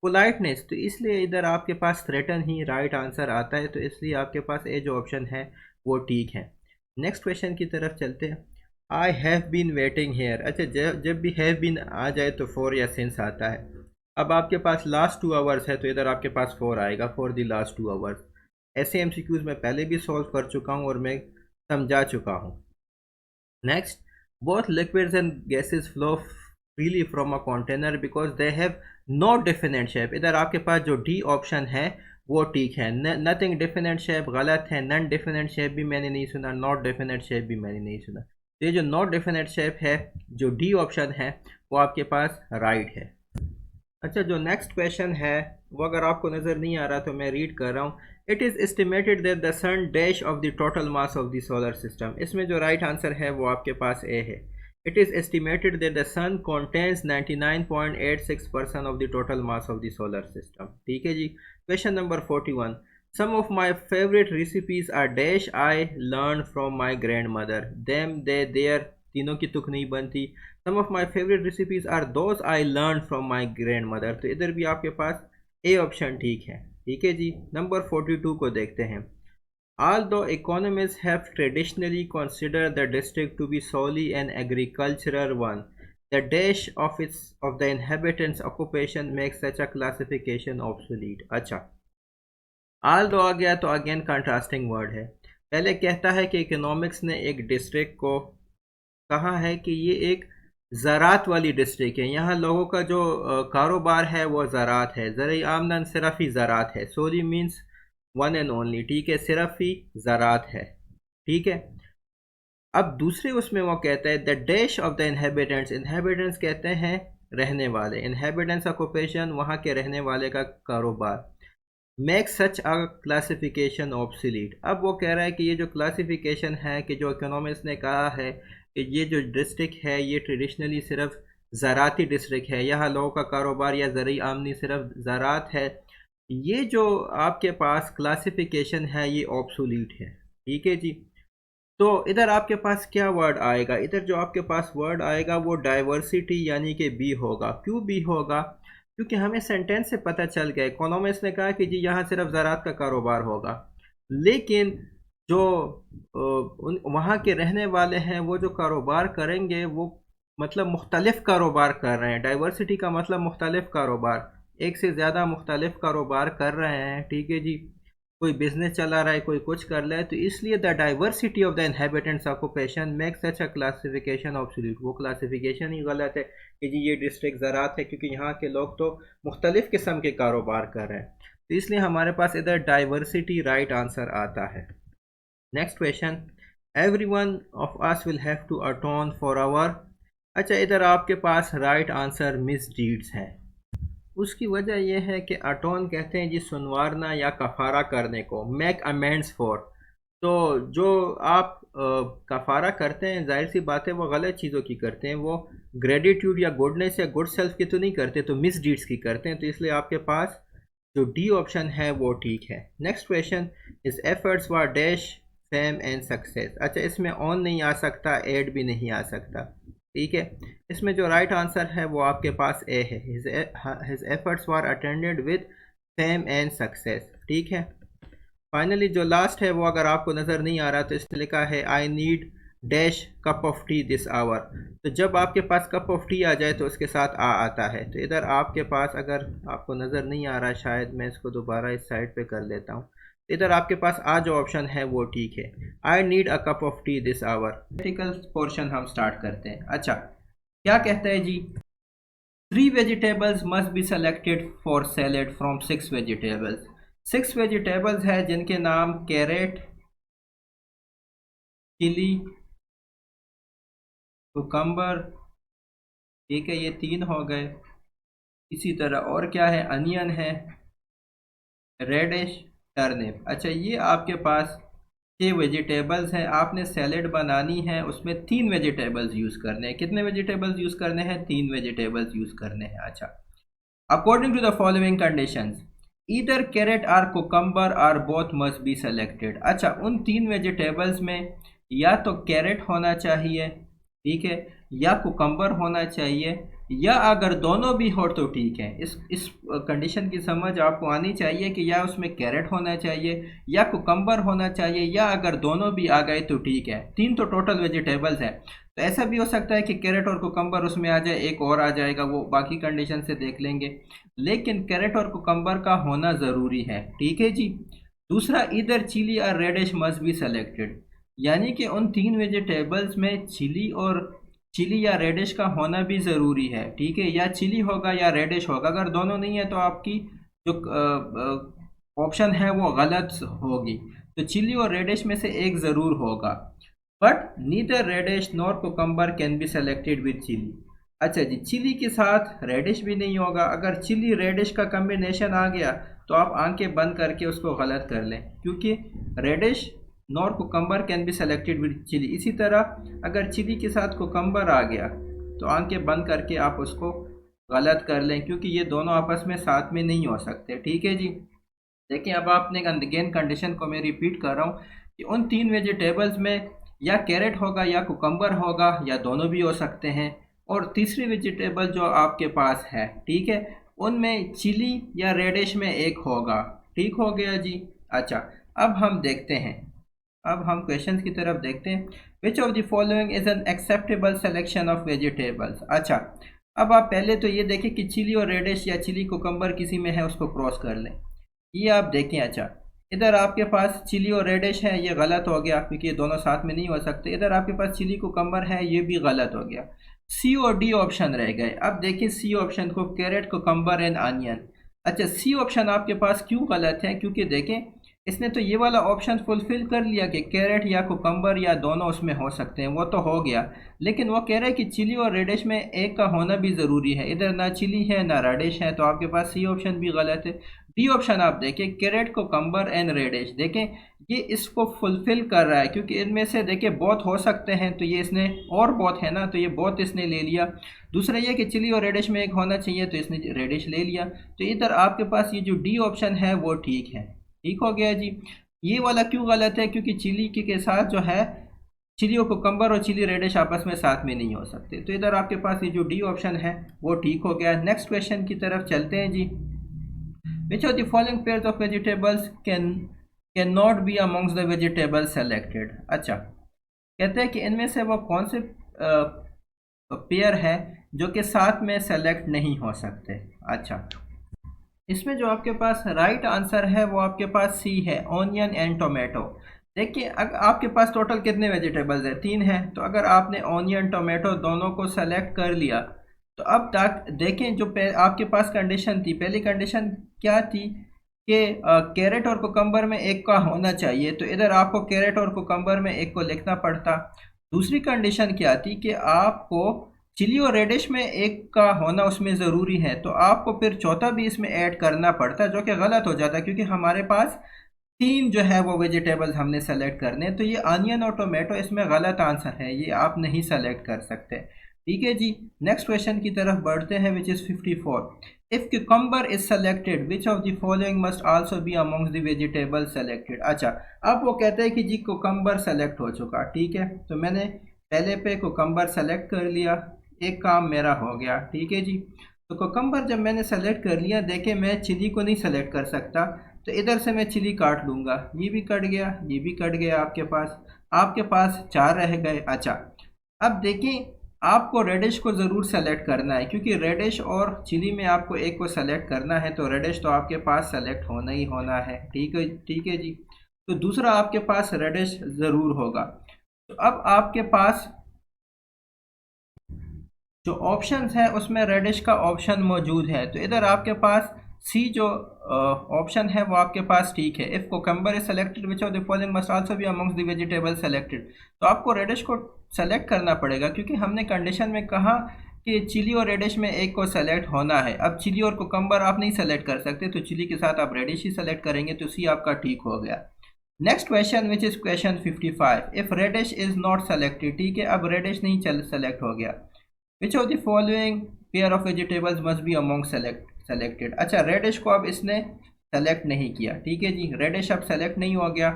politeness. तो इसलिए इधर आपके पास थ्रेटन ही राइट आंसर आता है, तो इसलिए आपके पास ए जो ऑप्शन है वो ठीक है। नेक्स्ट क्वेश्चन की तरफ चलते हैं। I have been waiting here. अच्छा, जब भी हैव बीन आ जाए तो फोर या सिंस आता है। अब आपके पास लास्ट 2 आवर्स है तो इधर आपके पास फोर आएगा, फॉर द लास्ट 2 आवर्स। ऐसे एमसीक्यूज मैं पहले भी सॉल्व कर चुका हूँ और मैं समझा चुका हूँ। Next, both liquids and gases flow freely from a container because they have no definite shape। इधर आपके पास जो डी ऑप्शन है वो ठीक है। नथिंग डेफिनेट शेप गलत है, नॉन डेफिनेट शेप भी मैंने नहीं सुना, नॉट डेफिनेट शेप भी मैंने नहीं सुना। तो ये जो नॉट डेफिनेट शेप है, जो डी ऑप्शन है, वो आपके पास राइट है। अच्छा, जो नेक्स्ट क्वेश्चन है वो अगर आपको नज़र नहीं आ रहा तो मैं रीड कर रहा हूँ। It is estimated that the sun dash of the total mass of the solar system. इसमें जो राइट आंसर है वो आपके पास ए है। It is estimated that the sun contains 99.86% of the total mass of the solar system. ठीक है जी। Question number 41, some of my favourite recipes are dash I learn from my grandmother, them they there, तीनों की तुक नहीं बनती। Some of my favourite recipes are those I learn from my grandmother. तो इधर भी आपके पास ए ऑप्शन ठीक है। ठीक है जी। नंबर 42 को देखते हैं। Although economists have traditionally considered the district to be solely an agricultural one, the dash of the inhabitants' occupation makes such a classification obsolete। अच्छा, although आ गया तो अगेन कंट्रास्टिंग वर्ड है। पहले कहता है कि इकोनॉमिक्स ने एक डिस्ट्रिक्ट को कहा है कि ये एक ज़रात वाली डिस्ट्रिक्ट है, यहाँ लोगों का जो कारोबार है वो ज़रात है, ज़रूरी आमदन सिर्फ ही ज़रात है। सोली मीन्स वन एंड ओनली, ठीक है, सिर्फ ही ज़रात है। ठीक है। अब दूसरे उसमें वो कहता है the dash of the inhabitants, inhabitants कहते हैं रहने वाले, इनहेबिटेंट्स ऑक्यूपेशन वहाँ के रहने वाले का कारोबार, मेक सच अ क्लासिफिकेशन ऑब्सोलीट। अब वो कह रहा है कि ये जो क्लासिफिकेशन है, कि जो इकोनॉमिस्ट ने कहा है कि ये जो डिस्ट्रिक्ट है ये ट्रेडिशनली सिर्फ ज़राती डिस्ट्रिक्ट है, यहाँ लोगों का कारोबार या ज़रूरी आमदनी सिर्फ ज़रात है, ये जो आपके पास क्लासिफिकेशन है ये ऑब्सोलीट है। ठीक है जी। तो इधर आपके पास क्या वर्ड आएगा? इधर जो आपके पास वर्ड आएगा वो डाइवर्सिटी यानी कि बी होगा। क्यों बी होगा? क्योंकि हमें सेंटेंस से पता चल गया, इकोनॉमिस्ट ने कहा कि जी यहाँ सिर्फ ज़रात का कारोबार होगा, लेकिन जो वहाँ के रहने वाले हैं वो जो कारोबार करेंगे वो मतलब मुख्तलिफ कारोबार कर रहे हैं। डाइवर्सिटी का मतलब मुख्तलिफ कारोबार, एक से ज़्यादा मुख्तलिफ कारोबार कर रहे हैं। ठीक है जी। कोई बिजनेस चला रहा है, कोई कुछ कर रहा है, तो इसलिए the diversity of the inhabitants occupation make such a classification absolute. वो क्लासिफिकेशन ही गलत है कि जी ये डिस्ट्रिक्ट ज़रात है, क्योंकि यहाँ के लोग तो मुख्तलिफ किस्म के कारोबार कर रहे हैं, तो इसलिए हमारे पास इधर डाइवर्सिटी राइट आंसर आता है। Next question, every one of us will have to atone for our. अच्छा, इधर आपके पास राइट आंसर मिस डीड्स है। उसकी वजह यह है कि अटोन कहते हैं जी सुनवारना या कफ़ारा करने को, मेक अमेंड्स फॉर। तो जो आप कफ़ारा करते हैं, जाहिर सी बात है वो गलत चीज़ों की करते हैं, वो ग्रेटिट्यूड या गुडनेस या गुड सेल्फ की तो नहीं करते, तो मिस डीड्स की करते हैं। तो इसलिए आपके पास जो डी ऑप्शन है वो ठीक है। नेक्स्ट क्वेश्चन, इस efforts were dash fame and success. अच्छा, इसमें ऑन नहीं आ सकता, एड भी नहीं आ सकता, ठीक है, इसमें जो राइट आंसर है वो आपके पास ए है। His efforts were attended with fame and success. ठीक है, फाइनली जो लास्ट है वो अगर आपको नज़र नहीं आ रहा तो इसने लिखा है I need dash cup of tea this hour. तो जब आपके पास कप ऑफ टी आ जाए तो उसके साथ आ आता है। तो इधर आपके पास, अगर आपको नज़र नहीं आ रहा, शायद मैं इसको दोबारा इस साइड पे कर लेता हूँ, इधर आपके पास आ जो ऑप्शन है वो ठीक है, I need a cup of tea this hour. Practical portion हम स्टार्ट करते हैं। अच्छा, क्या कहता है जी, 3 vegetables must be selected for salad from 6 vegetables। 6 vegetables है जिनके नाम कैरेट, चिली, कुकम्बर, ठीक है, ये 3 हो गए। इसी तरह और क्या है, अनियन है, रेडिश, टर्निप। अच्छा, ये आपके पास 6 वेजिटेबल्स हैं। आपने सैलेड बनानी है, उसमें 3 वेजिटेबल्स यूज़ करने हैं। कितने वेजिटेबल्स यूज़ करने हैं? 3 वेजिटेबल्स यूज़ करने हैं। अच्छा, according to the following conditions either carrot or cucumber or both must be selected. अच्छा, उन 3 वेजिटेबल्स में या तो कैरेट होना चाहिए, ठीक है, या कुकम्बर होना चाहिए, या अगर दोनों भी हो तो ठीक है। इस कंडीशन की समझ आपको आनी चाहिए कि या उसमें कैरेट होना चाहिए या कुकम्बर होना चाहिए, या अगर दोनों भी आ गए तो ठीक है। 3 तो टोटल वेजिटेबल्स हैं, तो ऐसा भी हो सकता है कि कैरेट और कुकम्बर उसमें आ जाए, एक और आ जाएगा, वो बाकी कंडीशन से देख लेंगे, लेकिन कैरेट और कुकम्बर का होना ज़रूरी है। ठीक है जी। दूसरा, इधर चिली और रेडिश मस्ट बी सेलेक्टेड, यानी कि उन 3 वेजिटेबल्स में चिली या रेडिश का होना भी ज़रूरी है। ठीक है, या चिली होगा या रेडिश होगा। अगर दोनों नहीं है तो आपकी जो ऑप्शन है वो गलत होगी। तो चिली और रेडिश में से एक ज़रूर होगा। But neither radish nor cucumber can be selected with chilli. अच्छा जी, चिली के साथ रेडिश भी नहीं होगा। अगर चिली रेडिश का कम्बिनेशन आ गया तो आप आंखें बंद करके उसको गलत कर लें, क्योंकि radish nor cucumber can be selected with chilli. इसी तरह अगर चिली के साथ कुकम्बर आ गया तो आंखें बंद करके आप उसको गलत कर लें, क्योंकि ये दोनों आपस में साथ में नहीं हो सकते। ठीक है जी। देखिए, अब आपने अगेन कंडीशन को मैं रिपीट कर रहा हूँ कि उन 3 वेजिटेबल्स में या कैरेट होगा या कुकम्बर होगा, या दोनों भी हो सकते हैं। और तीसरी वेजिटेबल जो आपके पास है, ठीक है, उनमें चिली या रेडिश में एक होगा। ठीक हो गया जी। अच्छा, अब हम देखते हैं, अब हम क्वेश्चंस की तरफ देखते हैं। विच of the following is an acceptable selection of vegetables. अच्छा, अब आप पहले तो ये देखें कि चिली और रेडिश या चिली कुकम्बर किसी में है, उसको क्रॉस कर लें। ये आप देखें। अच्छा, इधर आपके पास चिली और रेडिश है, ये गलत हो गया क्योंकि ये दोनों साथ में नहीं हो सकते। इधर आपके पास चिली कुकम्बर है, ये भी गलत हो गया। सी और डी ऑप्शन रह गए। अब देखिए सी ऑप्शन को, कैरेट, कुकम्बर एंड अनियन। अच्छा, सी ऑप्शन आपके पास क्यों गलत है? क्योंकि देखें, इसने तो ये वाला ऑप्शन फुलफिल कर लिया कि कैरेट या कुकम्बर या दोनों उसमें हो सकते हैं, वो तो हो गया। लेकिन वो कह रहा है कि चिली और रेडिश में एक का होना भी ज़रूरी है। इधर ना चिली है ना रेडिश है, तो आपके पास सी ऑप्शन भी गलत है। डी ऑप्शन आप देखें, कैरेट, कुकम्बर एंड रेडिश, देखें ये इसको फुलफिल कर रहा है, क्योंकि इनमें से देखें बहुत हो सकते हैं, तो ये इसने, और बहुत है ना, तो ये बहुत इसने ले लिया। दूसरा ये कि चिली और रेडिश में एक होना चाहिए, तो इसने रेडिश ले लिया। तो इधर आपके पास ये जो डी ऑप्शन है वो ठीक है। ठीक हो गया जी। ये वाला क्यों गलत है? क्योंकि चिली के साथ जो है, चिली और कुकम्बर और चिली रेडिश आपस में साथ में नहीं हो सकते। तो इधर आपके पास ये जो डी ऑप्शन है वो ठीक हो गया। नेक्स्ट क्वेश्चन की तरफ चलते हैं जी। Which of the following pairs of vegetables can not be amongst the vegetables selected. अच्छा, कहते हैं कि इनमें से वो कौन से पेयर है जो कि साथ में सेलेक्ट नहीं हो सकते। अच्छा, इसमें जो आपके पास राइट आंसर है वो आपके पास सी है, ऑनियन एंड टोमेटो। देखिए, अगर आपके पास टोटल कितने वेजिटेबल्स है? 3 है। तो अगर आपने ऑनियन, टोमेटो दोनों को सेलेक्ट कर लिया, तो अब तक देखें जो आपके पास कंडीशन थी, पहली कंडीशन क्या थी कि कैरेट और कुकम्बर में एक का होना चाहिए, तो इधर आपको कैरेट और कुकम्बर में एक को लिखना पड़ता। दूसरी कंडीशन क्या थी कि आपको चिली और रेडिश में एक का होना उसमें ज़रूरी है, तो आपको फिर चौथा भी इसमें ऐड करना पड़ता, जो कि गलत हो जाता क्योंकि हमारे पास 3 जो है वो वेजिटेबल्स हमने सेलेक्ट करने। तो ये अनियन और टोमेटो इसमें गलत आंसर है, ये आप नहीं सेलेक्ट कर सकते। ठीक है जी। नेक्स्ट क्वेश्चन की तरफ बढ़ते हैं, which is 54। If cucumber is selected, which of the following must also B amongst the vegetable selected. अच्छा, अब वो कहते हैं कि जी कुकम्बर सेलेक्ट हो चुका, ठीक है, तो मैंने पहले पे कोकम्बर सेलेक्ट कर लिया, एक काम मेरा हो गया, ठीक है जी। तो कोकम्बर जब मैंने सेलेक्ट कर लिया, देखे मैं चिली को नहीं सेलेक्ट कर सकता, तो इधर से मैं चिली काट लूँगा, ये भी कट गया, ये भी कट गया, आपके पास 4 रह गए। अच्छा, अब देखें, आपको रेडिश को ज़रूर सेलेक्ट करना है, क्योंकि रेडिश और चिली में आपको एक को सेलेक्ट करना है, तो रेडिश तो आपके पास सेलेक्ट होना ही होना है, ठीक है जी। तो दूसरा आपके पास रेडिश ज़रूर होगा। तो अब आपके पास जो ऑप्शंस है उसमें रेडिश का ऑप्शन मौजूद है, तो इधर आपके पास सी जो ऑप्शन है वो आपके पास ठीक है। If cucumber is selected which of the following must also B amongst the vegetable selected, तो आपको रेडिश को सेलेक्ट करना पड़ेगा, क्योंकि हमने कंडीशन में कहा कि चिली और रेडिश में एक को सेलेक्ट होना है। अब चिली और कोकम्बर आप नहीं सेलेक्ट कर सकते, तो चिली के साथ आप रेडिश ही सेलेक्ट करेंगे, तो सी आपका ठीक हो गया। Next question which is question 55, if radish is not selected, ठीक है, अब रेडिश नहीं सेलेक्ट हो गया। Which of the following pair of vegetables must be among selected. अच्छा, रेडिश को अब इसने सेलेक्ट नहीं किया, ठीक है जी, रेडिश अब सेलेक्ट नहीं हो गया।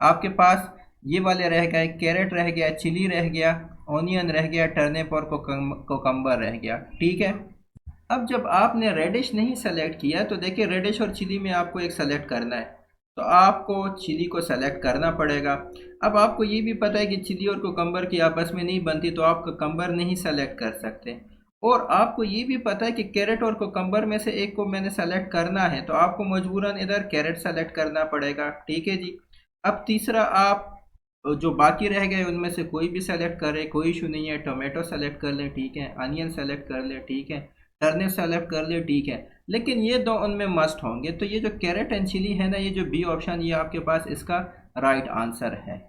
आपके पास ये वाले रह गए, कैरेट रह गया, चिली रह गया, ऑनियन रह गया, टर्निप और कोकम्बर रह गया, ठीक है। अब जब आपने रेडिश नहीं सेलेक्ट किया, तो देखिए रेडिश और चिली में आपको एक सेलेक्ट करना है, तो आपको चिली को सेलेक्ट करना पड़ेगा। अब आपको ये भी पता है कि चिली और कोकम्बर की आपस में नहीं बनती, तो आप कोकम्बर नहीं सेलेक्ट कर सकते। और आपको ये भी पता है कि कैरेट और कोकम्बर में से एक को मैंने सेलेक्ट करना है, तो आपको मजबूरन इधर कैरेट सेलेक्ट करना पड़ेगा, ठीक है जी। अब तीसरा, आप जो बाकी रह गए उनमें से कोई भी सेलेक्ट करें, कोई इशू नहीं है। टोमेटो सेलेक्ट कर लें, ठीक है, अनियन सेलेक्ट कर लें, ठीक है, टर्निप सेलेक्ट कर लें, ठीक है, लेकिन ये दो उनमें मस्ट होंगे। तो ये जो कैरेट एंड चिली है ना, ये जो बी ऑप्शन, ये आपके पास इसका राइट आंसर है।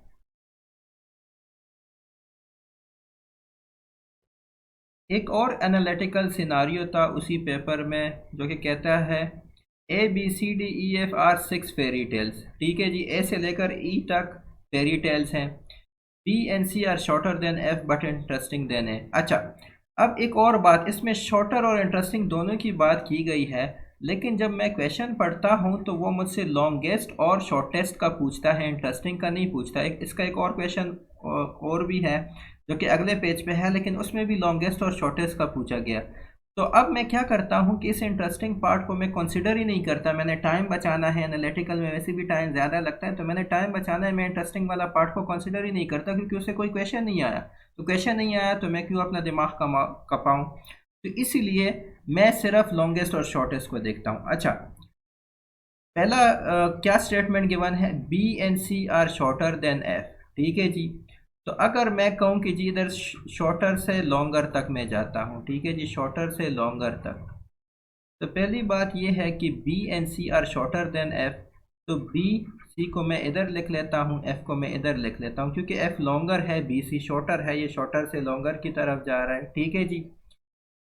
एक और एनालिटिकल सिनारियो था उसी पेपर में, जो कि कहता है ABCDEFR 6 फेरी टेल्स, ठीक है जी, ए से लेकर ई तक फेरी टेल्स हैं। B and C are shorter than F but interesting than A. अच्छा, अब एक और बात, इसमें शॉर्टर और इंटरेस्टिंग दोनों की बात की गई है, लेकिन जब मैं क्वेश्चन पढ़ता हूँ तो वो मुझसे लॉन्गेस्ट और शॉर्टेस्ट का पूछता है, इंटरेस्टिंग का नहीं पूछता। इसका एक और क्वेश्चन और भी है जो कि अगले पेज पे है, लेकिन उसमें भी लॉन्गेस्ट और शॉर्टेस्ट का पूछा गया। तो अब मैं क्या करता हूँ कि इस इंटरेस्टिंग पार्ट को मैं कंसिडर ही नहीं करता, मैंने टाइम बचाना है, एनालिटिकल में वैसे भी टाइम ज़्यादा लगता है, तो मैंने टाइम बचाना है, मैं इंटरेस्टिंग वाला पार्ट को कंसिडर ही नहीं करता, क्योंकि उससे कोई क्वेश्चन नहीं आया। तो क्वेश्चन नहीं आया तो मैं क्यों अपना दिमाग कपाऊँ, तो इसीलिए मैं सिर्फ लॉन्गेस्ट और शॉर्टेस्ट को देखता हूँ। अच्छा, पहला क्या स्टेटमेंट गिवन है, B and C are shorter than F, ठीक है जी। तो अगर मैं कहूँ कि जी इधर शॉर्टर से लॉन्गर तक मैं जाता हूँ, ठीक है जी, शॉर्टर से लॉन्गर तक, तो पहली बात यह है कि B and C are shorter than F, तो C को मैं इधर लिख लेता हूँ, F को मैं इधर लिख लेता हूँ, क्योंकि F लॉन्गर है, C शॉर्टर है, ये शॉर्टर से लॉन्गर की तरफ जा रहा है, ठीक है जी।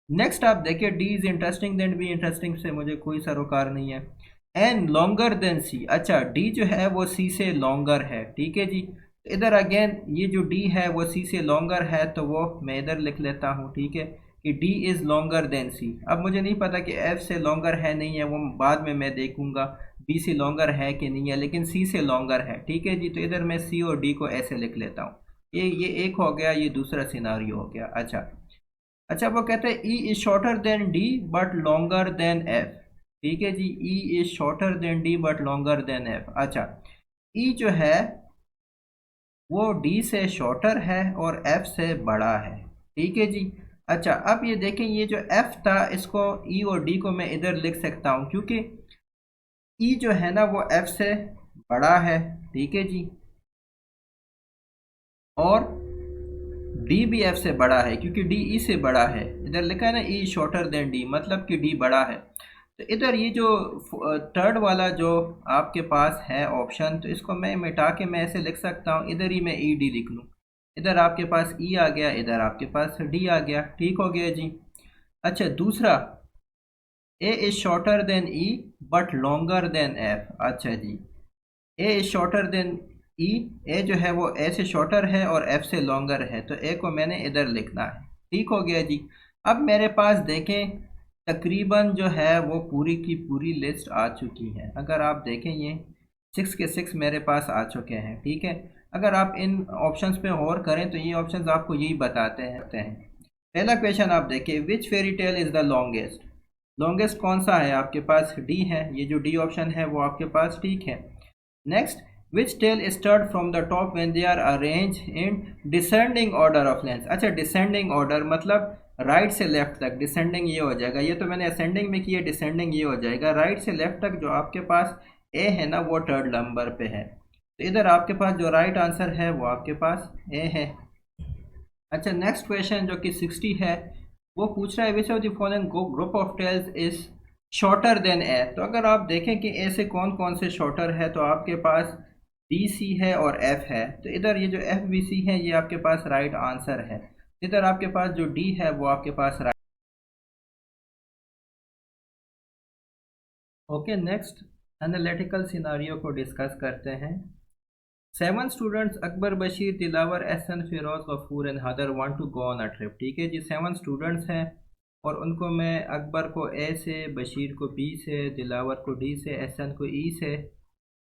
नेक्स्ट आप देखिए, D is interesting than B, interesting से मुझे कोई सरोकार नहीं है। N लॉन्गर देन C, अच्छा D जो है वो C से लॉन्गर है, ठीक है जी। तो इधर अगेन ये जो D है वो C से लॉन्गर है, तो वो मैं इधर लिख लेता हूँ, ठीक है, कि D is longer than C। अब मुझे नहीं पता कि F से लॉन्गर है नहीं है, वो बाद में मैं देखूंगा B से लॉन्गर है कि नहीं है, लेकिन C से लॉन्गर है, ठीक है जी। तो इधर मैं C और D को ऐसे लिख लेता हूँ। ये एक हो गया, ये दूसरा सिनारियो हो गया। अच्छा, वो कहते हैं E is shorter then D but longer then F, ठीक है जी, E is shorter then D but longer then F। अच्छा, E जो है वो D से शॉर्टर है और F से बड़ा है, ठीक है जी। अच्छा, अब ये देखें, ये जो F था इसको E और D को मैं इधर लिख सकता हूँ, क्योंकि E जो है ना वो F से बड़ा है, ठीक है जी, और डी भी एफ से बड़ा है, क्योंकि डी ई से बड़ा है। इधर लिखा है ना ई शॉर्टर देन डी, मतलब कि डी बड़ा है। तो इधर ये जो थर्ड वाला जो आपके पास है ऑप्शन, तो इसको मैं मिटा के मैं ऐसे लिख सकता हूँ, इधर ही मैं ई डी लिख लूँ। इधर आपके पास ई आ गया, इधर आपके पास डी आ गया, ठीक हो गया जी। अच्छा, दूसरा, A is shorter than E but longer than F. अच्छा जी, A is shorter than E, A जो है वो ए से शॉर्टर है और एफ से लॉन्गर है, तो ए को मैंने इधर लिखना है, ठीक हो गया जी। अब मेरे पास देखें, तकरीबन जो है वो पूरी की पूरी लिस्ट आ चुकी है। अगर आप देखें, ये 6 के 6 मेरे पास आ चुके हैं, ठीक है। अगर आप इन ऑप्शंस पे गौर करें तो ये ऑप्शंस आपको यही बताते हैं। पहला क्वेश्चन आप देखिए, which fairy tale is the longest. Longest कौन सा है आपके पास? डी है, ये जो डी ऑप्शन है वो आपके पास ठीक है। Next, which tell start from the top when they are arrange in descending order of length. अच्छा, डिसेंडिंग ऑर्डर मतलब राइट से लेफ्ट तक, डिसेंडिंग ये हो जाएगा, ये तो मैंने असेंडिंग में किया, डिसेंडिंग ये हो जाएगा। राइट से लेफ्ट तक जो आपके पास ए है ना वो थर्ड नंबर पे है, तो इधर आपके पास जो राइट आंसर है वो आपके पास ए है। अच्छा, नेक्स्ट क्वेश्चन जो कि 60 है, वो पूछ रहा है which of the following group of tales is shorter than A. तो अगर आप देखें कि ए से कौन कौन से शॉर्टर है, तो आपके पास बी सी है और एफ है, तो इधर ये जो एफ बी सी है ये आपके पास राइट आंसर है। इधर आपके पास जो डी है वो आपके पास right. Okay, next analytical scenario को डिस्कस करते हैं। 7 students Akbar, Bashir, Dilawar, Ehsan, Firoz, Gafoor and Haidar want to go on a trip. ठीक है जी, 7 स्टूडेंट्स हैं और उनको मैं अकबर को ए से, बशीर को बी से, दिलावर को डी से, एहसन को ई से,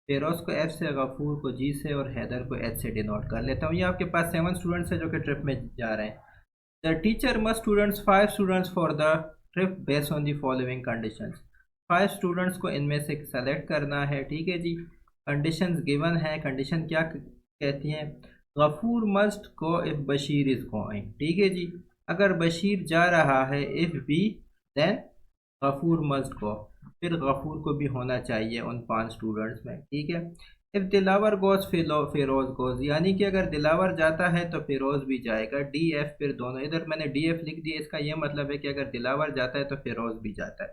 फिरोज को एफ से, गफूर को जी से और हैदर को एच से डिनोट कर लेता हूँ। ये आपके पास 7 स्टूडेंट्स हैं जो कि ट्रिप में जा रहे हैं। The teacher must students 5 students for the trip based on the following conditions. 5 students को इनमें से सेलेक्ट करना है। ठीक है जी, कंडीशंस गिवन है। कंडीशन क्या कहती हैं? Gafoor must go if Bashir is going. ठीक है जी, अगर बशीर जा रहा है, if B then Gafoor must go, फिर गफूर को भी होना चाहिए उन 5 स्टूडेंट्स में। ठीक है, if Dilawar goes Firoz goes, यानी कि अगर दिलावर जाता है तो फिरोज भी जाएगा। डी एफ फिर दोनों, इधर मैंने डी एफ लिख दिया, इसका यह मतलब है कि अगर दिलावर जाता है तो फिरोज भी जाता है।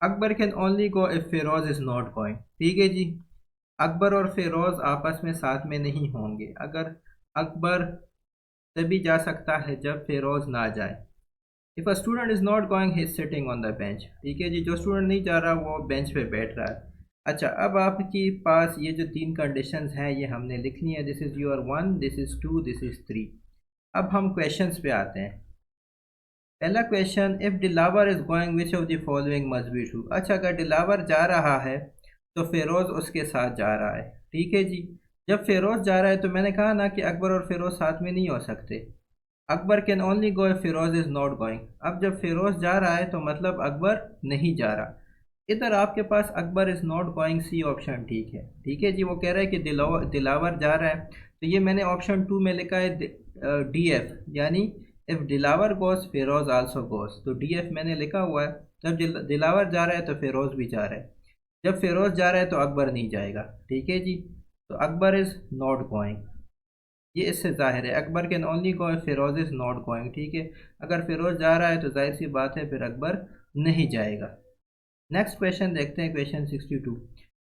Akbar can only go if Firoz is not going. ठीक है जी, अकबर और फिरोज आपस में साथ में नहीं होंगे। अगर अकबर तभी जा सकता है जब फिरोज ना जाए। If a student is not going he is sitting on the bench. ठीक है जी, जो स्टूडेंट नहीं जा रहा वो बेंच पे बैठ रहा है। अच्छा, अब आपके पास ये जो 3 कंडीशंस हैं ये हमने लिख ली है। This is your 1, this is 2, this is 3। अब हम क्वेश्चंस पे आते हैं। पहला question, if Dilawar is going which of the following must be true. अच्छा, अगर दिलावर जा रहा है तो फिरोज उसके साथ जा रहा है। ठीक है जी, जब फिरोज जा रहा है तो मैंने कहा ना कि अकबर और फिरोज साथ में नहीं हो सकते। Akbar can only go if Firoz is not going. अब जब फिरोज जा रहा है तो मतलब अकबर नहीं जा रहा। इधर आपके पास Akbar is not going, C option ठीक है। ठीक है जी, वो कह रहा है कि दिलावर जा रहा है, तो ये मैंने ऑप्शन 2 में लिखा है डी एफ, यानी if Dilawar goes Firoz also goes, तो डी एफ मैंने लिखा हुआ है। जब दिलावर जा रहा है तो फिरोज भी जा रहा है, जब फिरोज जा रहा है तो अकबर नहीं जाएगा। ठीक है जी, तो अकबर इज नॉट गोइंग, ये इससे जाहिर है। Akbar can only go if Firoz is not going. ठीक है, अगर फिरोज जा रहा है तो जाहिर सी बात है फिर अकबर नहीं जाएगा। नेक्स्ट क्वेश्चन देखते हैं, question 62।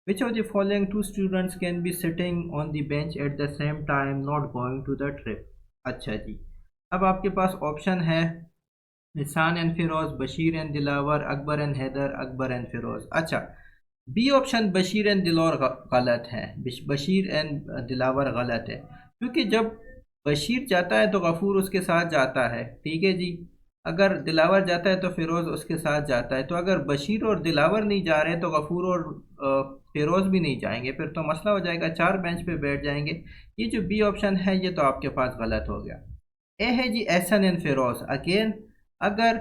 Which of the following 2 students can be sitting on the bench at the same time not going to the trip. अच्छा जी, अब आपके पास ऑप्शन है निसान and Firoz, Bashir and Dilawar, Akbar and Haidar, Akbar and Firoz. अच्छा, B option Bashir and Dilawar गलत है, बशीर एंड दिलावर गलत है, क्योंकि जब बशीर जाता है तो गफूर उसके साथ जाता है। ठीक है जी, अगर दिलावर जाता है तो फिरोज उसके साथ जाता है, तो अगर बशीर और दिलावर नहीं जा रहे तो गफूर और फिरोज भी नहीं जाएंगे, फिर तो मसला हो जाएगा, 4 बेंच पे बैठ जाएंगे। ये जो बी ऑप्शन है ये तो आपके पास गलत हो गया। ए है जी एहसन एंड फिरोज। अगेन, अगर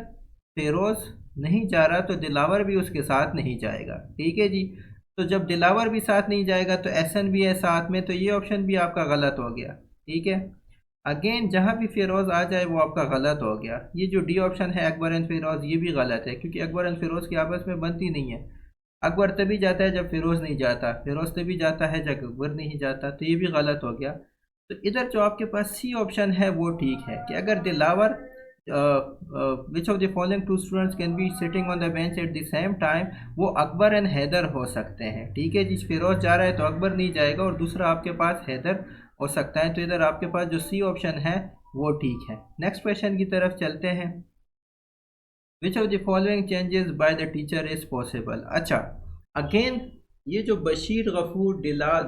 फिरोज नहीं जा रहा तो दिलावर भी उसके साथ नहीं जाएगा। ठीक है जी, तो जब दिलावर भी साथ नहीं जाएगा तो एहसन भी है साथ में, तो ये ऑप्शन भी आपका गलत हो गया। ठीक है, अगेन जहाँ भी फिरोज आ जाए वो आपका गलत हो गया। ये जो डी ऑप्शन है अकबर एंड फिरोज, ये भी गलत है, क्योंकि अकबर एंड फिरोज की आपस में बनती नहीं है। अकबर तभी जाता है जब फिरोज नहीं जाता, फिरोज तभी जाता है जब अकबर नहीं जाता, तो ये भी गलत हो गया। तो इधर जो आपके पास सी ऑप्शन है वो ठीक है कि अगर दिलावर विच of the following 2 students can be sitting on the bench at the same time, वो अकबर एंड हैदर हो सकते हैं। ठीक है जी, फिरोज जा रहा है तो अकबर नहीं जाएगा और दूसरा आपके पास हैदर हो सकता है, तो इधर आपके पास जो सी ऑप्शन है वो ठीक है। नेक्स्ट क्वेश्चन की तरफ चलते हैं। विच of the following changes by the teacher is possible. अच्छा, अगेन ये जो बशीर, गफूर,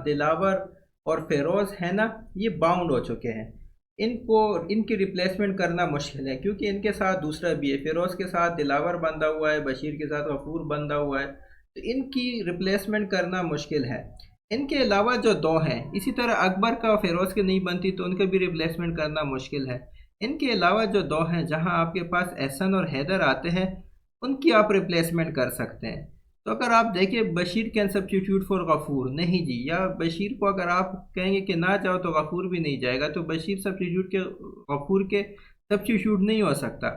दिलावर और फेरोज है ना, ये बाउंड हो चुके हैं। इनको इनकी रिप्लेसमेंट करना मुश्किल है, क्योंकि इनके साथ दूसरा भी है, फिरोज के साथ दिलावर बंधा हुआ है, बशीर के साथ गफूर बंधा हुआ है, तो इनकी रिप्लेसमेंट करना मुश्किल है। इनके अलावा जो दो हैं, इसी तरह अकबर का और फिरोज़ की नहीं बनती तो उनका भी रिप्लेसमेंट करना मुश्किल है। इनके अलावा जो दो हैं जहां आपके पास एहसन और हैदर आते हैं, उनकी आप रिप्लेसमेंट कर सकते हैं। तो अगर आप देखिए, Bashir can substitute for Ghafoor, नहीं जी, या बशीर को अगर आप कहेंगे कि ना जाओ तो गफूर भी नहीं जाएगा, तो बशीर सब्स्टिट्यूट के गफूर के सब्स्टिट्यूट नहीं हो सकता।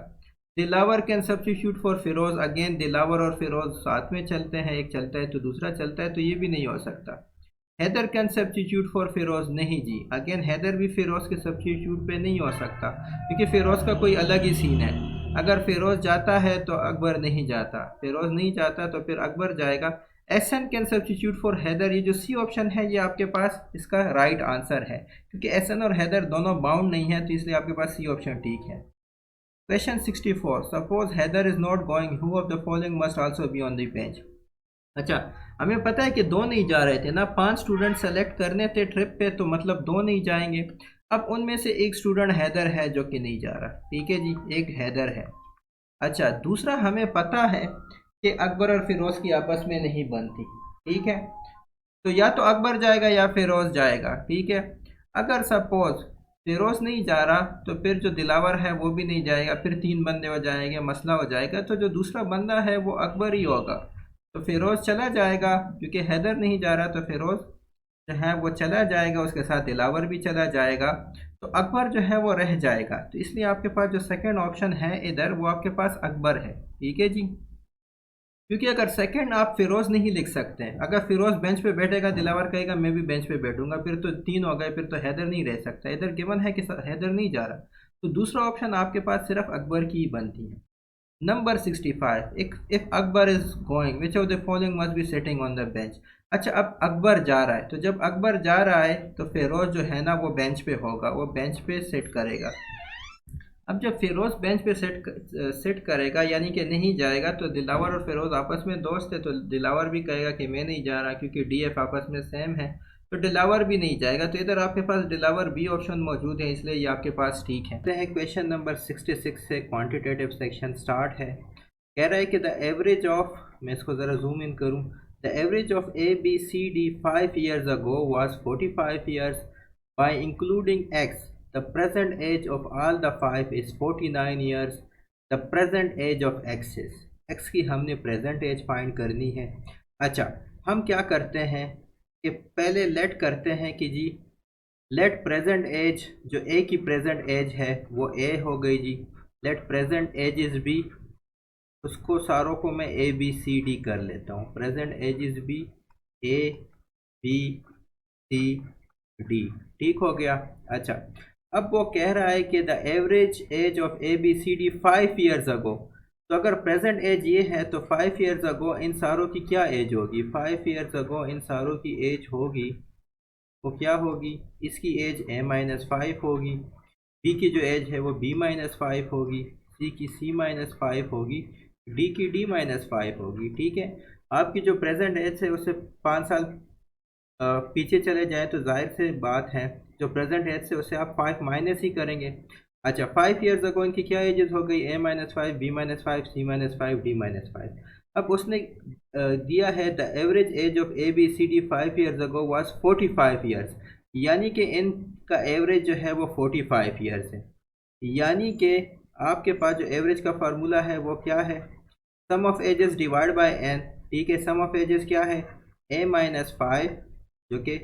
Dilawar can substitute for Firoz, again Dilawar और फिरोज साथ में चलते हैं, एक चलता है तो दूसरा चलता है, तो ये भी नहीं हो सकता। Haider can substitute for Firoz, नहीं जी, अगेन हैदर भी फिरोज के सब्स्टिट्यूट पे नहीं हो सकता, क्योंकि फिरोज का कोई अलग ही सीन है। अगर फिरोज जाता है तो अकबर नहीं जाता, फिरोज नहीं जाता तो फिर अकबर जाएगा। Ehsan can substitute for Haider, ये जो सी ऑप्शन है ये आपके पास इसका राइट आंसर है, क्योंकि एहसन और हैदर दोनों बाउंड नहीं है, तो इसलिए आपके पास सी ऑप्शन ठीक है। Question 64, suppose Haider is not going, who of the following must also be on the bench. अच्छा, हमें पता है कि दो नहीं जा रहे थे ना, 5 स्टूडेंट सेलेक्ट करने थे ट्रिप पे, तो मतलब दो नहीं जाएंगे। अब उनमें से एक स्टूडेंट हैदर है जो कि नहीं जा रहा, ठीक है जी, एक हैदर है। अच्छा, दूसरा हमें पता है कि अकबर और फिरोज की आपस में नहीं बनती, ठीक है, तो या तो अकबर जाएगा या फिरोज जाएगा, ठीक है। अगर सपोज फिरोज नहीं जा रहा तो फिर जो दिलावर है वो भी नहीं जाएगा, फिर 3 बंदे हो जाएंगे, मसला हो जाएगा, तो जो दूसरा बंदा है वो अकबर ही होगा। तो फिरोज चला जाएगा, क्योंकि हैदर नहीं जा रहा, तो फिरोज जो है वो चला जाएगा, उसके साथ दिलावर भी चला जाएगा, तो अकबर जो है वो रह जाएगा। तो इसलिए आपके पास जो सेकंड ऑप्शन है इधर, वो आपके पास अकबर है, ठीक है जी। क्योंकि अगर सेकंड आप फिरोज नहीं लिख सकते हैं, अगर फिरोज बेंच पे बैठेगा, दिलावर कहेगा मैं भी बेंच पे बैठूंगा, फिर तो 3 हो गए, फिर तो हैदर नहीं रह सकता, इधर गिवन है कि हैदर नहीं जा रहा, तो दूसरा ऑप्शन आपके पास सिर्फ अकबर की ही बनती है। Number 65, if Akbar is going, which of the following must be sitting on the bench. अच्छा, अब अकबर जा रहा है, तो जब अकबर जा रहा है तो फिरोज जो है ना वो बेंच पे होगा, वो बेंच पे सिट करेगा। अब जब फिरोज बेंच पे सेट करेगा, यानी कि नहीं जाएगा, तो दिलावर और फिरोज आपस में दोस्त है, तो दिलावर भी कहेगा कि मैं नहीं जा रहा, क्योंकि डीएफ आपस में सेम है, तो दिलावर भी नहीं जाएगा, तो इधर आपके पास दिलावर बी ऑप्शन मौजूद है, इसलिए ये आपके पास ठीक है। क्वेश्चन नंबर 66 से क्वांटिटेटिव सेक्शन स्टार्ट है। कह रहा है कि द एवरेज ऑफ, मैं इसको ज़रा जूम इन करूँ, the average of A B C D 5 years ago was 45 years. By including x, the present age of all the 5 is 49 years. The present age of x is, x की हमने present age find करनी है। अच्छा, हम क्या करते हैं कि पहले लेट करते हैं कि जी लेट प्रेजेंट एज, जो a की प्रेजेंट एज है वो a हो गई जी, let present age is b, उसको सारों को मैं ए बी सी डी कर लेता हूँ, present age is B, A B C D, ठीक हो गया। अच्छा, अब वो कह रहा है कि the average age of A B C D 5 years ago, तो अगर प्रेजेंट एज ये है तो 5 years ago इन सारों की क्या एज होगी, 5 years ago इन सारों की एज होगी, वो क्या होगी, इसकी एज a-5 होगी, बी की जो एज है वो b-5 होगी, सी की c-5 होगी, डी की d-5 होगी, ठीक है। आपकी जो प्रेजेंट एज है उससे 5 साल पीछे चले जाए तो जाहिर से बात है जो प्रेजेंट एज से उससे आप 5 माइनस ही करेंगे। अच्छा, 5 years ago इनकी क्या एजेस हो गई, a-5, b-5, c-5, d-5। अब उसने दिया है the average age of A B C D 5 years ago was 45 years, यानी कि इनका एवरेज जो है वो 45 years है। यानी कि आपके पास जो एवरेज का फार्मूला है वो क्या है, sum of ages divide by N, ठीक है। सम ऑफ एजेस क्या है, a-5 जो कि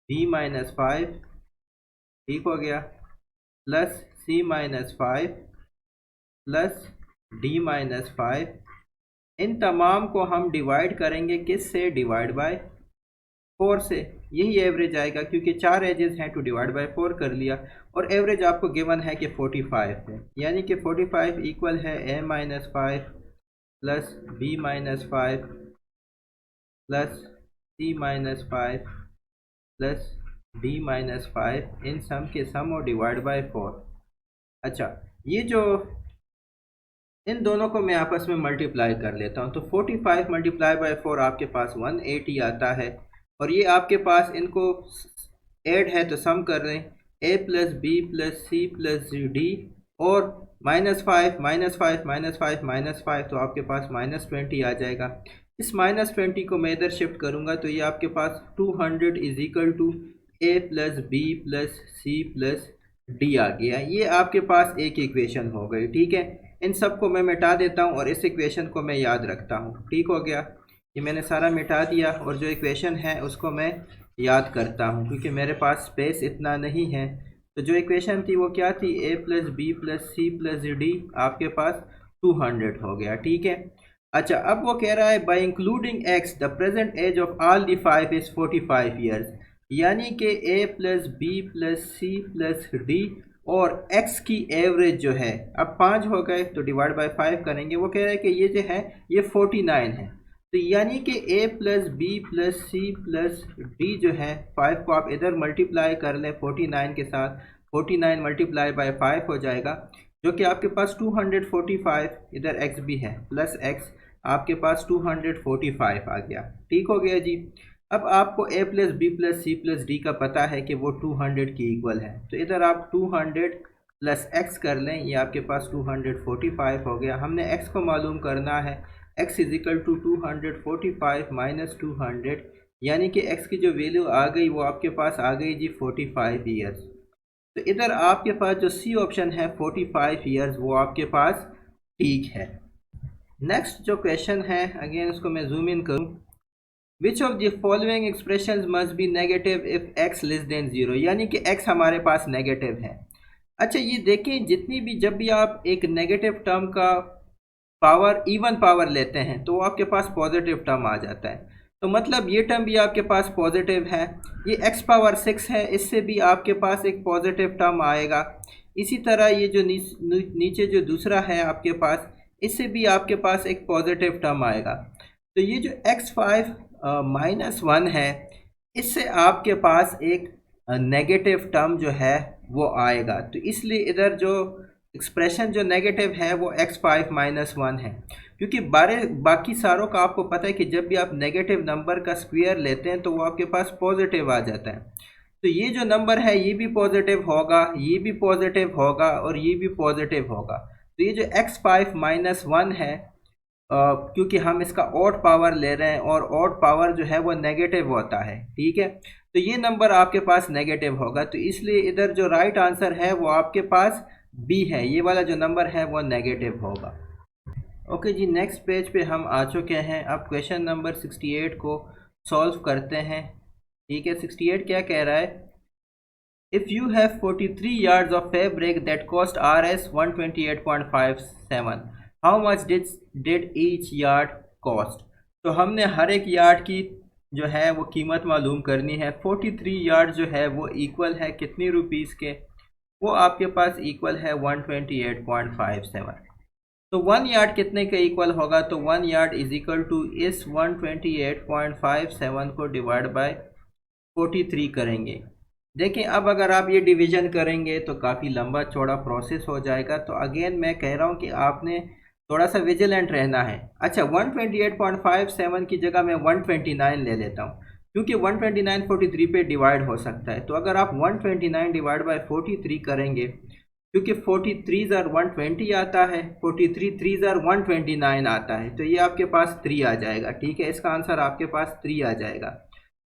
b-5, ठीक हो गया, प्लस c-5 प्लस d-5, इन तमाम को हम डिवाइड करेंगे किस से, डिवाइड बाय 4 से, यही एवरेज आएगा, क्योंकि 4 एजेस हैं तो डिवाइड बाय 4 कर लिया, और एवरेज आपको गिवन है कि 45 है, यानी कि 45 इक्वल है a-5 plus b-5 plus c-5 plus d-5, इन सम के सम और डिवाइड बाय 4। अच्छा, ये जो इन दोनों को मैं आपस में मल्टीप्लाई कर लेता हूँ, तो 45 मल्टीप्लाई बाय 4 आपके पास 180 आता है, और ये आपके पास इनको ऐड है तो सम कर रहे हैं, a plus B plus C plus D, और -5 -5 -5 -5, तो आपके पास -20 आ जाएगा। इस -20 को मैं इधर शिफ्ट करूँगा तो ये आपके पास 200 is equal to a plus B plus C plus D आ गया। ये आपके पास एक इक्वेशन हो गई, ठीक है। इन सब को मैं मिटा देता हूँ और इस इक्वेशन को मैं याद रखता हूँ, ठीक हो गया। ये मैंने सारा मिटा दिया और जो इक्वेशन है उसको मैं याद करता हूँ क्योंकि मेरे पास स्पेस इतना नहीं है। तो जो इक्वेशन थी वो क्या थी, a plus B plus C plus D आपके पास 200 हो गया, ठीक है। अच्छा, अब वो कह रहा है by including x the present age of all the 5 is 45 years, यानी कि a plus B plus C plus D और x की एवरेज जो है, अब 5 हो गए तो डिवाइड बाय 5 करेंगे। वो कह रहा है कि ये जो है ये 49 है, तो यानी कि a plus B plus C plus D जो है 5 को आप इधर मल्टीप्लाई कर लें 49 के साथ, 49 मल्टीप्लाई बाय 5 हो जाएगा जो कि आपके पास 245, इधर x भी है प्लस x आपके पास 245 आ गया, ठीक हो गया जी। अब आपको a plus B plus C plus D का पता है कि वो 200 की इक्वल है, तो इधर आप 200 प्लस x कर लें, ये आपके पास 245 हो गया। हमने x को मालूम करना है, x is equal to 245 minus 200, यानी कि x की जो वैल्यू आ गई वो आपके पास आ गई जी 45 ईयर्स। तो इधर आपके पास जो सी ऑप्शन है 45 ईयर्स वो आपके पास ठीक है। नेक्स्ट जो क्वेश्चन है, अगेन इसको मैं जूम इन करूँ, विच of the following expression must be negative if x less than 0, यानी कि x हमारे पास नेगेटिव है। अच्छा, ये देखें जितनी भी जब भी आप एक नेगेटिव टर्म का पावर इवन पावर लेते हैं तो वो आपके पास पॉजिटिव टर्म आ जाता है, तो मतलब ये टर्म भी आपके पास पॉजिटिव है। ये x पावर 6 है, इससे भी आपके पास एक पॉजिटिव टर्म आएगा। इसी तरह ये जो नीचे जो दूसरा है आपके पास, इससे भी आपके पास एक पॉजिटिव टर्म आएगा। तो ये जो x5 माइनस 1 है, इससे आपके पास एक नेगेटिव टर्म जो है वो आएगा, तो इसलिए इधर जो एक्सप्रेशन जो नेगेटिव है वो x5 माइनस 1 है, क्योंकि बाकी सारों का आपको पता है कि जब भी आप नेगेटिव नंबर का स्क्वायर लेते हैं तो वो आपके पास पॉजिटिव आ जाता है। तो ये जो नंबर है ये भी पॉजिटिव होगा, ये भी पॉजिटिव होगा और ये भी पॉजिटिव होगा। तो ये जो x5 माइनस 1 है, क्योंकि हम इसका ऑड पावर ले रहे हैं और ऑड पावर जो है वो नेगेटिव होता है, ठीक है। तो ये नंबर आपके पास नेगेटिव होगा, तो इसलिए इधर जो राइट आंसर है वो आपके पास बी है, ये वाला जो नंबर है वो नेगेटिव होगा। ओके जी, नेक्स्ट पेज पे हम आ चुके हैं। अब क्वेश्चन नंबर 68 को सॉल्व करते हैं, ठीक है। 68 क्या कह रहा है, if you have 43 yards of fabric that cost Rs 128.57, how much did each yard cost. तो हमने हर एक यार्ड की जो है वो कीमत मालूम करनी है। 43 यार्ड जो है वो इक्वल है कितनी रुपीज़ के, वो आपके पास इक्वल है 128.57। तो 1 यार्ड कितने का इक्वल होगा, तो 1 यार्ड इज इक्वल टू इस 128.57 को डिवाइड बाय 43 करेंगे। देखिए, अब अगर आप ये डिवीज़न करेंगे तो काफ़ी लंबा चौड़ा प्रोसेस हो जाएगा, तो अगेन मैं कह रहा हूँ कि आपने थोड़ा सा विजिलेंट रहना है। अच्छा, 128.57 की जगह मैं 129 ले लेता हूँ, क्योंकि 129 43 पे डिवाइड हो सकता है। तो अगर आप 129 डिवाइड बाय 43 करेंगे, क्योंकि 43 ज़ार 120 आता है, 43 3 ज़ार 129 आता है, तो ये आपके पास 3 आ जाएगा, ठीक है। इसका आंसर आपके पास 3 आ जाएगा।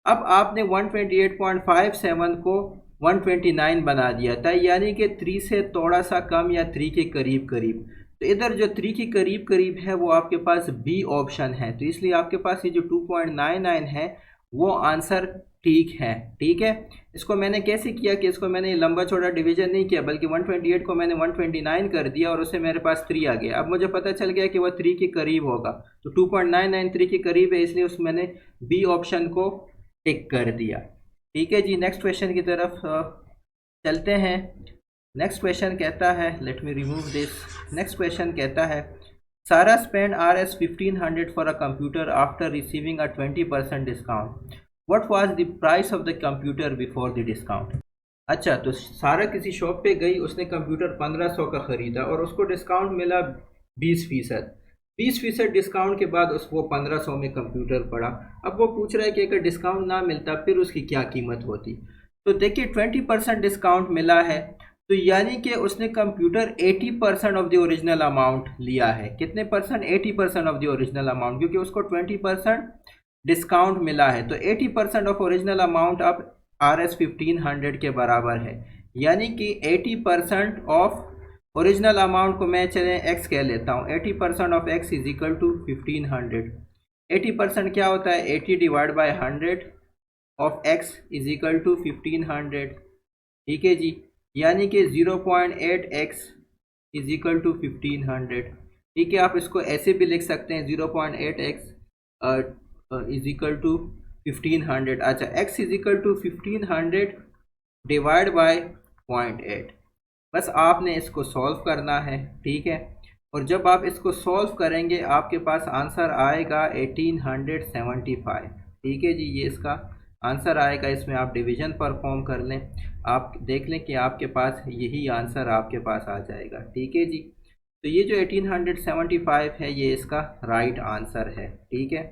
अब आपने 128.57 को 129 बना दिया था, यानी कि 3 से थोड़ा सा कम या 3 के करीब करीब। तो इधर जो 3 के करीब करीब है वो आपके पास बी ऑप्शन है, तो इसलिए आपके पास ये जो 2.99 है वो आंसर ठीक है, ठीक है। इसको मैंने कैसे किया कि इसको मैंने लंबा चौड़ा डिवीजन नहीं किया, बल्कि 128 को मैंने 129 कर दिया और उससे मेरे पास 3 आ गया। अब मुझे पता चल गया कि वह 3 के करीब होगा, तो 2.99 3 के करीब है, इसलिए उस मैंने बी ऑप्शन को टिक कर दिया, ठीक है जी। नेक्स्ट क्वेश्चन की तरफ चलते हैं। नेक्स्ट क्वेश्चन कहता है, let me remove this. Next question कहता है, सारा spend Rs 1500 for a computer after receiving a 20% discount, what was the price of the computer before the discount. अच्छा, तो सारा किसी शॉप पे गई, उसने कंप्यूटर 1500 का ख़रीदा और उसको डिस्काउंट मिला 20%। 20% डिस्काउंट के बाद उसको 1500 में कंप्यूटर पड़ा। अब वो पूछ रहा है कि अगर डिस्काउंट ना मिलता फिर उसकी क्या कीमत होती। तो देखिए, 20% डिस्काउंट मिला है, तो यानी कि उसने computer 80% of the original amount लिया है। कितने percent? 80% of the original amount, क्योंकि उसको 20% डिस्काउंट मिला है। तो 80% ऑफ ओरिजिनल अमाउंट अब RS 1500 के बराबर है। यानी कि 80% ऑफ ओरिजिनल अमाउंट को मैं चले x कह लेता हूँ। 80% of x is equal to 1500। 80% क्या होता है? 80 divide by 100 of x is equal to 1500। ठीक है जी। यानी कि 0.8x इज इक्वल टू 1500। ठीक है, आप इसको ऐसे भी लिख सकते हैं 0.8x इज इक्वल टू 1500। अच्छा, x is equal to 1500 divide by 0.8। बस आपने इसको सॉल्व करना है। ठीक है, और जब आप इसको सॉल्व करेंगे आपके पास आंसर आएगा 1875। ठीक है जी, ये इसका आंसर आएगा। इसमें आप डिवीजन परफॉर्म कर लें, आप देख लें कि आपके पास यही आंसर आपके पास आ जाएगा। ठीक है जी, तो ये जो 1875 है ये इसका राइट आंसर है। ठीक है,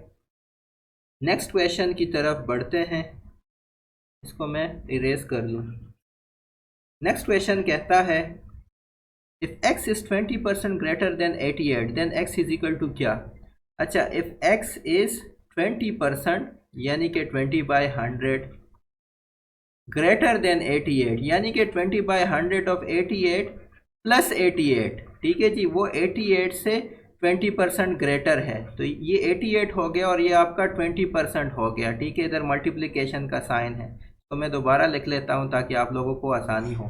नेक्स्ट क्वेश्चन की तरफ बढ़ते हैं। इसको मैं इरेज कर लूँ। नेक्स्ट क्वेश्चन कहता है if x is 20% greater than 88 then x is equal to क्या? अच्छा, इफ x इज 20% यानी कि 20/100 ग्रेटर देन 88 यानी कि 20/100 ऑफ 88 प्लस 88। ठीक है जी, वो 88 से 20% ग्रेटर है। तो ये 88 हो गया और ये आपका 20% हो गया। ठीक है, इधर मल्टीप्लिकेशन का साइन है, तो मैं दोबारा लिख लेता हूँ ताकि आप लोगों को आसानी हो।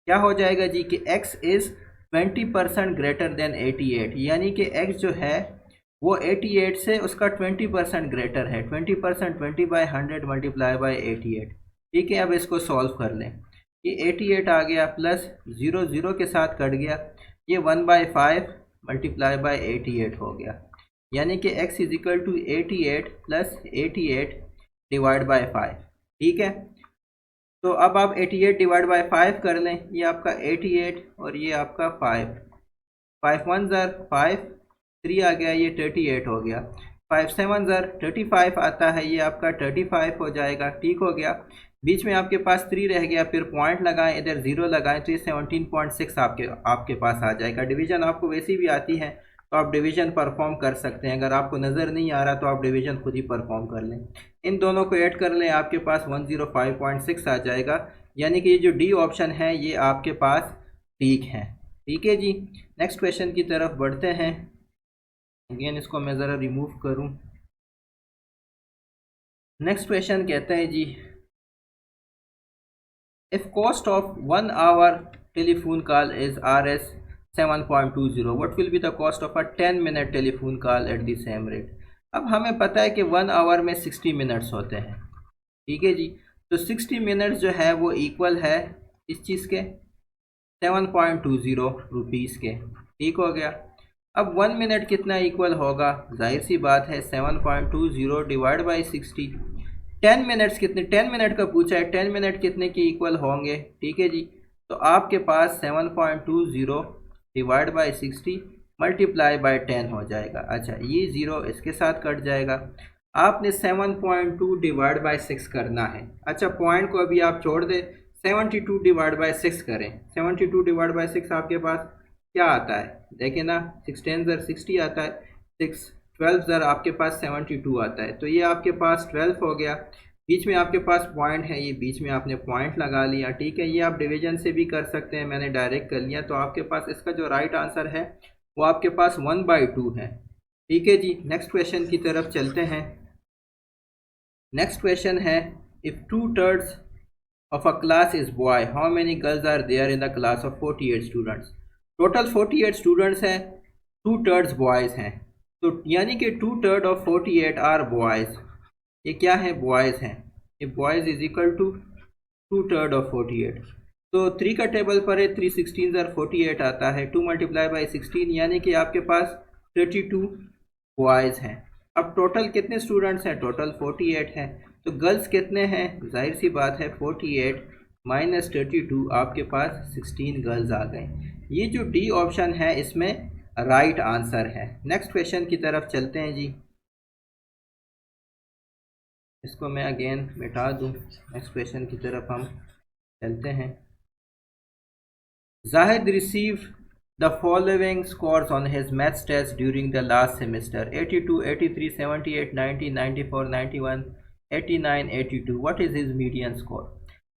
क्या हो जाएगा जी कि x इज़ 20% ग्रेटर देन 88, यानी कि x जो है वो 88 से उसका 20% ग्रेटर है। 20% 20/100 मल्टीप्लाई बाई 88। ठीक है, अब इसको सॉल्व कर लें। ये 88 आ गया प्लस 0 0 के साथ कट गया, ये 1/5 मल्टीप्लाई बाई 88 हो गया। यानी कि x is equal to 88 plus 88 divide by 5। ठीक है, तो अब आप 88 डिवाइड बाई 5 कर लें। ये आपका 88 और ये आपका 5, 5 1 ज़र 5, 3 आ गया, ये 38 हो गया। 5 7 ज़र 35 आता है, ये आपका 35 हो जाएगा। ठीक हो गया, बीच में आपके पास 3 रह गया, फिर पॉइंट लगाएं, इधर 0 लगाएं, तो ये 17.6 आपके पास आ जाएगा। डिवीज़न आपको वैसी भी आती है तो आप डिवीज़न परफॉर्म कर सकते हैं। अगर आपको नज़र नहीं आ रहा तो आप डिवीज़न खुद ही परफॉर्म कर लें। इन दोनों को ऐड कर लें, आपके पास 105.6 आ जाएगा। यानी कि ये जो डी ऑप्शन है ये आपके पास ठीक है। ठीक है जी, नेक्स्ट क्वेश्चन की तरफ बढ़ते हैं। अगेन इसको मैं ज़रा रिमूव करूं। नेक्स्ट क्वेश्चन कहता है जी if cost of 1 hour telephone call is Rs 7.20, what will be the cost of a 10-minute telephone call at the same rate? अब हमें पता है कि 1 आवर में 60 मिनट्स होते हैं। ठीक है जी, तो 60 मिनट्स जो है वो इक्वल है इस चीज़ के 7.20 रुपीज़ के। ठीक हो गया, अब 1 मिनट कितना इक्वल होगा? जाहिर सी बात है 7.20 डिवाइड बाई 60। 10 मिनट्स कितने? 10 मिनट का पूछा है, 10 मिनट कितने के इक्वल होंगे? ठीक है जी, तो आपके पास 7.20 डिवाइड बाई 60 मल्टीप्लाई बाई 10 हो जाएगा। अच्छा, ये ज़ीरो इसके साथ कट जाएगा। आपने 7.2 डिवाइड बाई 6 करना है। अच्छा, पॉइंट को अभी आप छोड़ दें, 72 डिवाइड बाई 6 करें। 72 डिवाइड बाई 6 आपके पास क्या आता है? देखिए ना, 6 10 ज़र 60 आता है, 6 12 ज़र आपके पास 72 आता है। तो ये आपके पास 12 हो गया। बीच में आपके पास पॉइंट है, ये बीच में आपने पॉइंट लगा लिया। ठीक है, ये आप डिवीजन से भी कर सकते हैं, मैंने डायरेक्ट कर लिया। तो आपके पास इसका जो राइट आंसर है वो आपके पास 1/2 है। ठीक है जी, नेक्स्ट क्वेश्चन की तरफ चलते हैं। नेक्स्ट क्वेश्चन है if 2/3 of a class is boy, how many girls are there in the class of 48 students? Total 48 students हैं, 2/3 बॉयज़ हैं। तो यानी कि 2/3 ऑफ 48 आर बॉयज़। ये क्या है? बॉयज़ हैं। ये boys is equal to 2/3 of 48। तो 3 का टेबल पर है, 3 16 ज़र 48 आता है, 2 मल्टीप्लाई बाई 16 यानी कि आपके पास 32 बॉयज़ हैं। अब टोटल कितने स्टूडेंट्स हैं? टोटल 48 हैं। तो गर्ल्स कितने हैं? जाहिर सी बात है 48 माइनस 32, आपके पास 16 गर्ल्स आ गए। ये जो डी ऑप्शन है इसमें राइट आंसर है। नेक्स्ट क्वेश्चन की तरफ चलते हैं जी। इसको मैं अगेन मिटा दूं, नेक्स्ट क्वेश्चन की तरफ हम चलते हैं। Zahid received the following scores on his maths test during the last semester: 82, 83, 78, 90, 94, 91, 89, 82. What is his median score?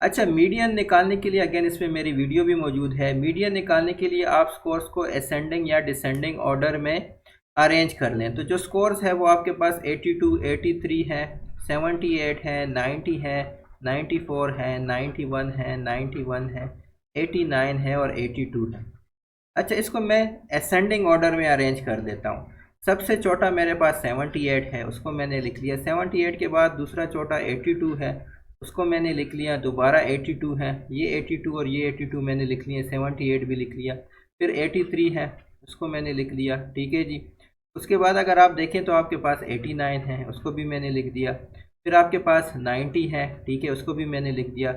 अच्छा, मीडियन निकालने के लिए अगेन इसमें मेरी वीडियो भी मौजूद है। मीडियन निकालने के लिए आप स्कोर्स को असेंडिंग या डिसेंडिंग ऑर्डर में अरेंज कर लें। तो जो स्कोर्स है वो आपके पास 82, 83 है, 78 है, 90 है, 94 है, 91 है, 91 है, 89 है और 82 है। अच्छा, इसको मैं असेंडिंग ऑर्डर में अरेंज कर देता हूँ। सबसे छोटा मेरे पास 78 है, उसको मैंने लिख लिया। 78 के बाद दूसरा छोटा 82 है, उसको मैंने लिख लिया। दोबारा 82 है, ये 82 और ये 82 मैंने लिख लिया। 78 भी लिख लिया। फिर 83 है, उसको मैंने लिख लिया। ठीक है जी। उसके बाद अगर आप देखें तो आपके पास 89 है, उसको भी मैंने लिख दिया। फिर आपके पास 90 है, ठीक है, उसको भी मैंने लिख दिया।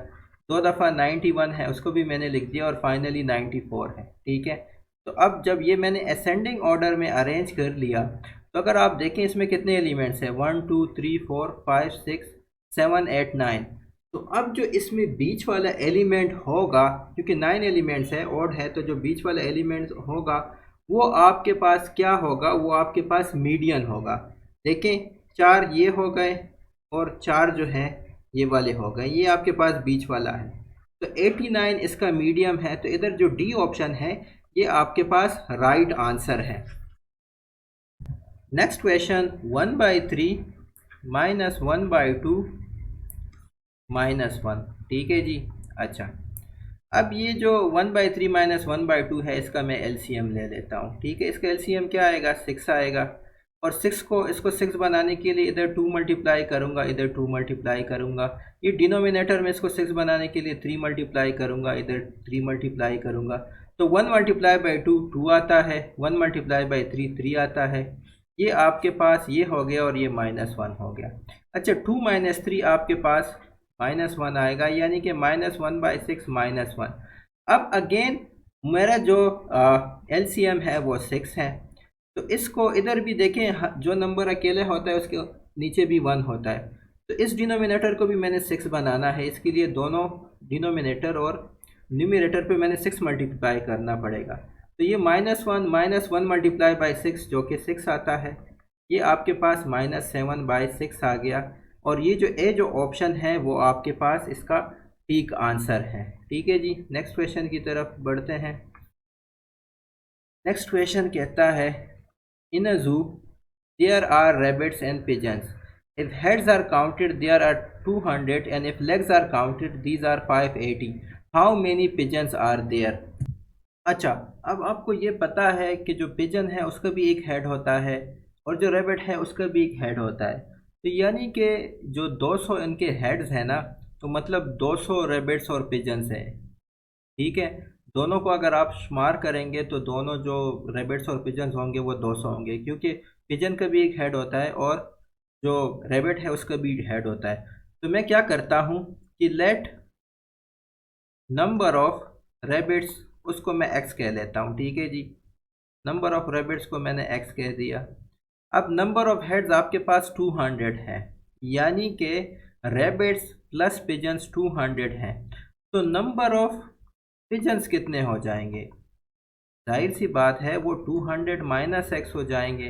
दो दफ़ा 91 है, उसको भी मैंने लिख दिया। और फाइनली 94 है। ठीक है। तो अब जब ये मैंने असेंडिंग ऑर्डर में अरेंज कर लिया, तो अगर आप देखें इसमें कितने एलिमेंट्स हैं, 1 2 3 4 5 6 7 8 9। तो अब जो इसमें बीच वाला एलिमेंट होगा, क्योंकि 9 एलिमेंट्स है, ऑड है, तो जो बीच वाला एलिमेंट होगा वो आपके पास क्या होगा, वो आपके पास मीडियन होगा। देखें, 4 ये हो गए और 4 जो है ये वाले हो गए, ये आपके पास बीच वाला है। तो 89 इसका मीडियम है। तो इधर जो डी ऑप्शन है ये आपके पास राइट आंसर है। Next question, 1/3 minus 1/2 -1। ठीक है जी। अच्छा, अब ये जो 1/3 माइनस 1/2 है, इसका मैं एलसीएम ले लेता हूँ। ठीक है, इसका एलसीएम क्या आएगा, 6 आएगा। और 6 को, इसको 6 बनाने के लिए इधर 2 मल्टीप्लाई करूँगा, इधर 2 मल्टीप्लाई करूँगा। ये डिनोमिनेटर में इसको 6 बनाने के लिए 3 मल्टीप्लाई करूँगा, इधर 3 मल्टीप्लाई करूँगा। तो 1 मल्टीप्लाई बाई 2 2 आता है, 1 मल्टीप्लाई बाई 3 3 आता है। ये आपके पास ये हो गया और ये -1 हो गया। अच्छा, 2 माइनस 3 आपके पास -1 आएगा, यानी कि -1/6 -1। अब अगेन मेरा जो एलसीएम है वो 6 है। तो इसको इधर भी देखें, जो नंबर अकेले होता है उसके नीचे भी 1 होता है। तो इस डिनोमिनेटर को भी मैंने 6 बनाना है। इसके लिए दोनों डिनोमिनेटर और न्यूमिनेटर पे मैंने 6 मल्टीप्लाई करना पड़ेगा। तो ये -1 मल्टीप्लाई बाई 6 जो कि 6 आता है, ये आपके पास -7/6 आ गया। और ये जो ए जो ऑप्शन है वो आपके पास इसका ठीक आंसर है। ठीक है जी। नेक्स्ट क्वेश्चन की तरफ बढ़ते हैं। नेक्स्ट क्वेश्चन कहता है, in a zoo there are rabbits and pigeons. If heads are counted there are 200 and if legs are counted these are 580। How many pigeons are there. अच्छा, अब आपको ये पता है कि जो पिजन है उसका भी एक हेड होता है और जो रैबिट है उसका भी एक हेड होता है। तो यानी कि जो 200 इनके हेड्स हैं ना, तो मतलब 200 रैबिट्स और पिजन्स हैं। ठीक है। दोनों को अगर आप शुमार करेंगे तो दोनों जो रैबिट्स और पिजन्स होंगे वो 200 होंगे, क्योंकि पिजन का भी एक हेड होता है और जो रैबिट है उसका भी हेड होता है। तो मैं क्या करता हूँ कि लेट नंबर ऑफ रैबिट्स, उसको मैं एक्स कह लेता हूँ। ठीक है जी। नंबर ऑफ रैबिट्स को मैंने एक्स कह दिया। अब नंबर ऑफ हेड्स आपके पास 200 है, यानी कि रैबिट्स प्लस पिजन्स 200 हैं। तो नंबर ऑफ पिजन्स कितने हो जाएंगे, जाहिर सी बात है वो 200 माइनस एक्स हो जाएंगे।